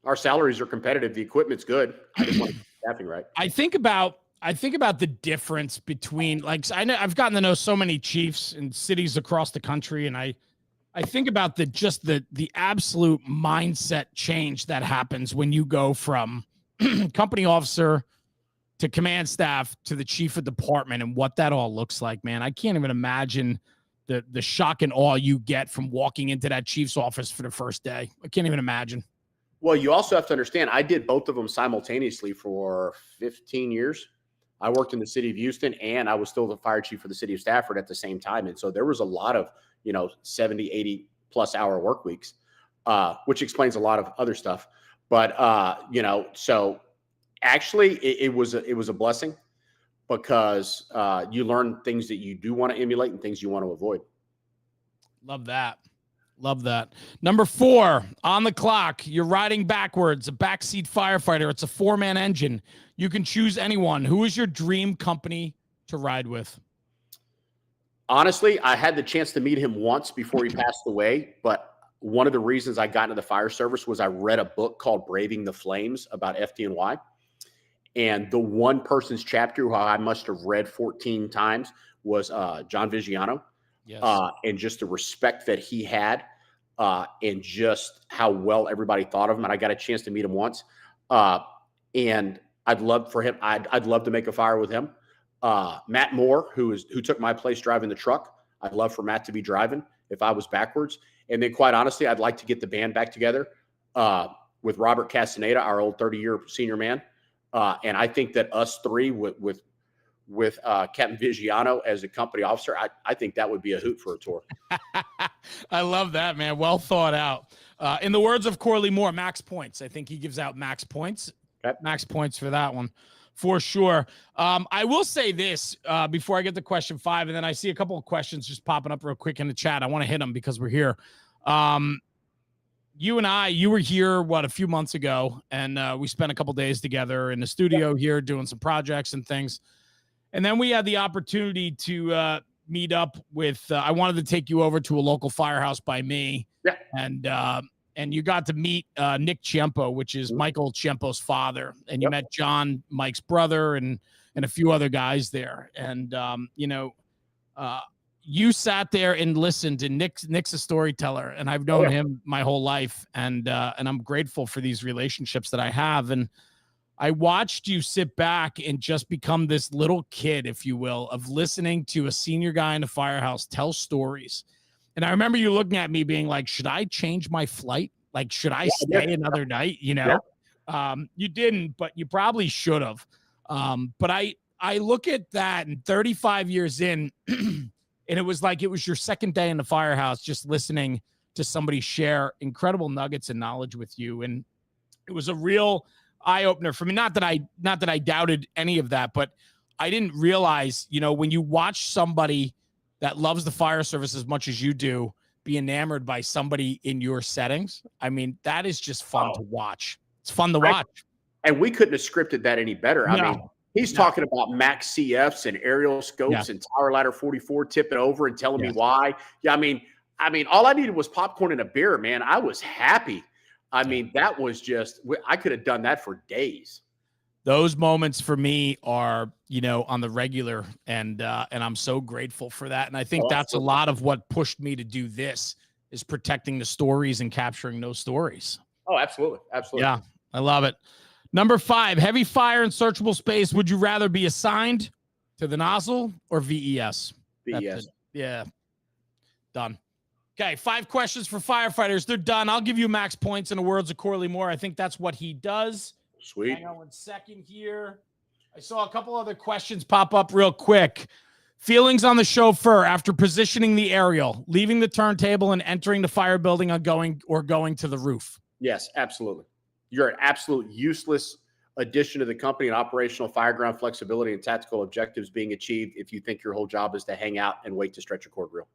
Our salaries are competitive. The equipment's good. I just want to get staffing right. I think about the difference between, like, I know I've gotten to know so many chiefs in cities across the country, and I think about the absolute mindset change that happens when you go from company officer to command staff to the chief of department and what that all looks like, man. I can't even imagine the shock and awe you get from walking into that chief's office for the first day. I can't even imagine. Well, you also have to understand, I did both of them simultaneously for 15 years. I worked in the city of Houston and I was still the fire chief for the city of Stafford at the same time. And so there was a lot of, 70, 80 plus hour work weeks, which explains a lot of other stuff. But, so actually it was a blessing because you learn things that you do want to emulate and things you want to avoid. Love that. Love that. Number 4 on the clock. You're riding backwards, a backseat firefighter. It's a 4-man engine. You can choose anyone. Who is your dream company to ride with? Honestly, I had the chance to meet him once before he passed away. But one of the reasons I got into the fire service was I read a book called Braving the Flames about FDNY. And the one person's chapter who I must have read 14 times was John Vigiano. Yes. And just the respect that he had and just how well everybody thought of him. And I got a chance to meet him once. And I'd love for him. I'd love to make a fire with him. Matt Moore, who took my place driving the truck. I'd love for Matt to be driving if I was backwards. And then quite honestly, I'd like to get the band back together with Robert Castaneda, our old 30-year senior man. And I think that us three with Captain Vigiano as a company officer, I think that would be a hoot for a tour. I love that, man. Well thought out. In the words of Corley Moore, max points. I think he gives out max points. Okay. Max points for that one, for sure. I will say this before I get to question 5, and then I see a couple of questions just popping up real quick in the chat. I want to hit them because we're here. You were here, a few months ago, and we spent a couple days together in the studio here doing some projects and things. And then we had the opportunity to meet up with, I wanted to take you over to a local firehouse by me. Yeah. And you got to meet Nick Ciempo, which is Michael Ciempo's father. And you met John, Mike's brother, and a few other guys there. And, you sat there and listened, and Nick's a storyteller, and I've known him my whole life. And I'm grateful for these relationships that I have. And I watched you sit back and just become this little kid, if you will, of listening to a senior guy in the firehouse tell stories. And I remember you looking at me being like, should I change my flight? Like, should I stay another night? You didn't, but you probably should have. But I look at that, and 35 years in, and it was like it was your second day in the firehouse, just listening to somebody share incredible nuggets and knowledge with you. And it was a real eye opener for me. Not that I doubted any of that, but I didn't realize, when you watch somebody that loves the fire service as much as you do, be enamored by somebody in your settings. I mean, that is just fun to watch. It's fun to watch. And we couldn't have scripted that any better. I mean, he's talking about max CFs and aerial scopes and tower ladder 44, tipping over and telling me why. Yeah, I mean, all I needed was popcorn and a beer, man. I was happy. I mean, that was just, I could have done that for days. Those moments for me are, on the regular, and I'm so grateful for that. And I think that's a lot of what pushed me to do this, is protecting the stories and capturing those stories. Oh, absolutely. Absolutely. Yeah, I love it. Number 5, heavy fire and searchable space. Would you rather be assigned to the nozzle or VES? VES. Yeah. Done. Okay, 5 questions for firefighters. They're done. I'll give you max points in the words of Corley Moore. I think that's what he does. Sweet. Hang on 1 second here. I saw a couple other questions pop up real quick. Feelings on the chauffeur after positioning the aerial, leaving the turntable and entering the fire building going to the roof. Yes, absolutely. You're an absolute useless addition to the company, and operational fireground flexibility and tactical objectives being achieved if you think your whole job is to hang out and wait to stretch a cord reel.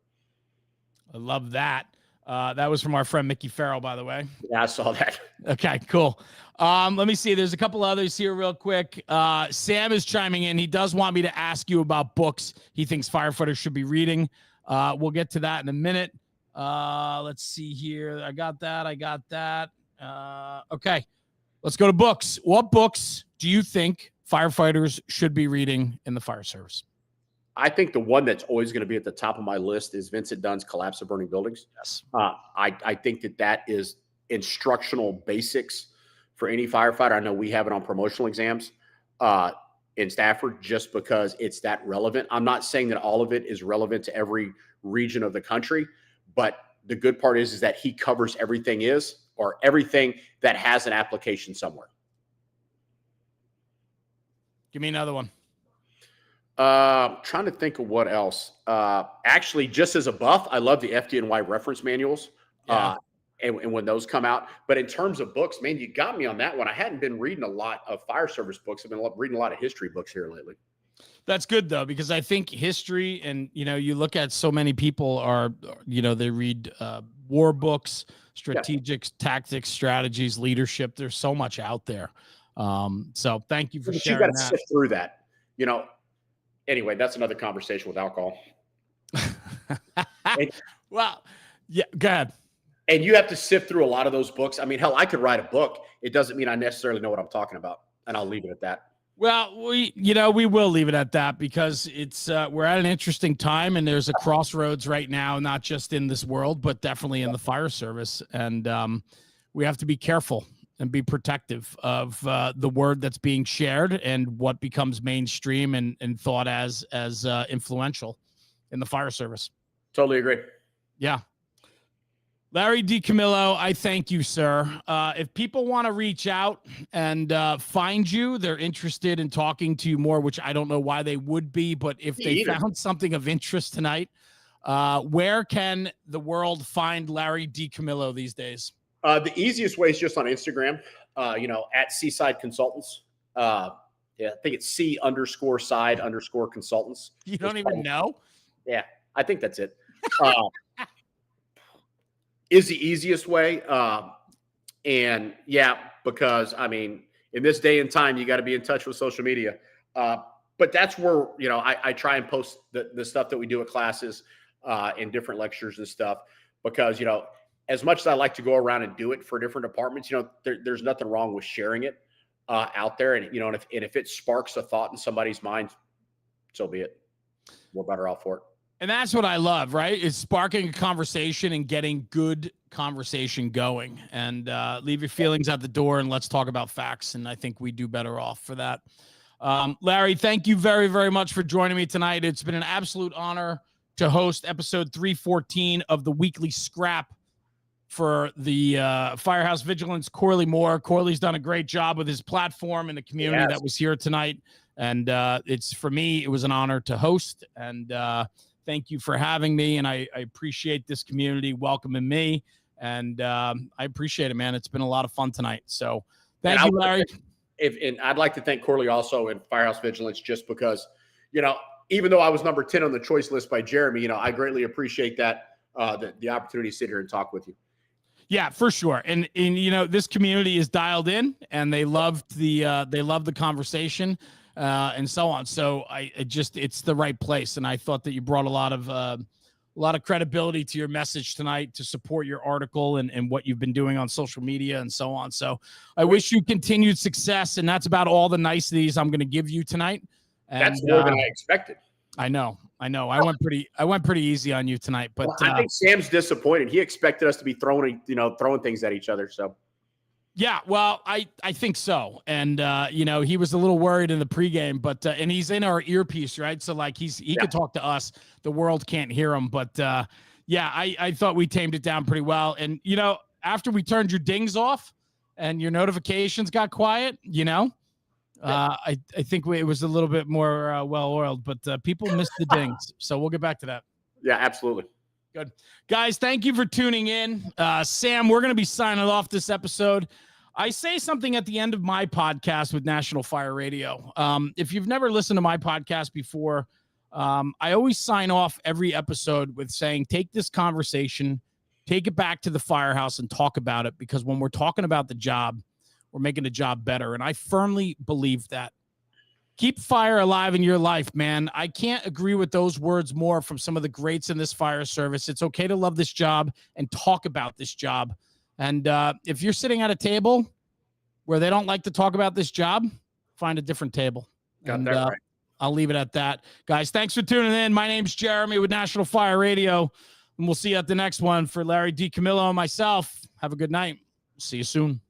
I love that. That was from our friend Mickey Farrell, by the way. Yeah, I saw that. Okay, cool. Let me see. There's a couple others here real quick. Sam is chiming in. He does want me to ask you about books he thinks firefighters should be reading. We'll get to that in a minute. Let's see here. I got that. Okay, let's go to books. What books do you think firefighters should be reading in the fire service? I think the one that's always going to be at the top of my list is Vincent Dunn's Collapse of Burning Buildings. Yes. I think that is instructional basics for any firefighter. I know we have it on promotional exams in Stafford just because it's that relevant. I'm not saying that all of it is relevant to every region of the country, but the good part is that he covers everything that has an application somewhere. Give me another one. Trying to think of what else. Actually, just as a buff, I love the FDNY reference manuals. And when those come out. But in terms of books, man, you got me on that one. I hadn't been reading a lot of fire service books. I've been reading a lot of history books here lately. That's good, though, because I think history and, you look at so many people are, they read war books, strategic tactics, strategies, leadership. There's so much out there. So thank you for sharing that. You got to sift through that, Anyway, that's another conversation with alcohol. Well, yeah, go ahead. And you have to sift through a lot of those books. I mean, hell, I could write a book. It doesn't mean I necessarily know what I'm talking about, and I'll leave it at that. Well, we will leave it at that because it's we're at an interesting time, and there's a crossroads right now, not just in this world, but definitely in the fire service, and we have to be careful and be protective of the word that's being shared and what becomes mainstream and thought as influential in the fire service. Totally agree. Yeah. Larry DiCamillo, I thank you, sir. If people want to reach out and find you, they're interested in talking to you more, which I don't know why they would be, but if they found something of interest tonight, where can the world find Larry DiCamillo these days? The easiest way is just on Instagram, at Seaside Consultants. I think it's C_side_consultants. You don't even know? Yeah, I think that's it. Is the easiest way. Because in this day and time, you got to be in touch with social media. But that's where, I try and post the stuff that we do at classes and different lectures and stuff, because, as much as I like to go around and do it for different departments, there's nothing wrong with sharing it out there. And, if it sparks a thought in somebody's mind, so be it. We're better off for it. And that's what I love, right? Is sparking a conversation and getting good conversation going, and leave your feelings at the door and let's talk about facts. And I think we do better off for that. Larry, thank you very, very much for joining me tonight. It's been an absolute honor to host episode 314 of the Weekly Scrap for the Firehouse Vigilance, Corley Moore. Corley's done a great job with his platform and the community that was here tonight. And for me, it was an honor to host. And thank you for having me. And I appreciate this community welcoming me. And I appreciate it, man. It's been a lot of fun tonight. So thank you, Larry. and I'd like to thank Corley also and Firehouse Vigilance, just because, even though I was number 10 on the choice list by Jeremy, I greatly appreciate that, the opportunity to sit here and talk with you. Yeah, for sure. And this community is dialed in, and they loved the conversation, and so on. So it's the right place. And I thought that you brought a lot of credibility to your message tonight to support your article and what you've been doing on social media and so on. So I wish you continued success. And that's about all the niceties I'm going to give you tonight. And that's more than I expected. I know. I went pretty easy on you tonight, but I think Sam's disappointed. He expected us to be throwing things at each other. So yeah, well, I think so. And he was a little worried in the pregame, but and he's in our earpiece, right? So like he could talk to us. The world can't hear him, but I thought we tamed it down pretty well. And after we turned your dings off and your notifications got quiet, I think it was a little bit more well-oiled, but people missed the dings. So we'll get back to that. Yeah, absolutely. Good. Guys, thank you for tuning in. Sam, we're going to be signing off this episode. I say something at the end of my podcast with National Fire Radio. If you've never listened to my podcast before, I always sign off every episode with saying, take this conversation, take it back to the firehouse and talk about it, because when we're talking about the job, we're making the job better. And I firmly believe that. Keep fire alive in your life, man. I can't agree with those words more from some of the greats in this fire service. It's okay to love this job and talk about this job. And if you're sitting at a table where they don't like to talk about this job, find a different table. Got that right. I'll leave it at that. Guys, thanks for tuning in. My name's Jeremy with National Fire Radio, and we'll see you at the next one. For Larry D. Camillo and myself, have a good night. See you soon.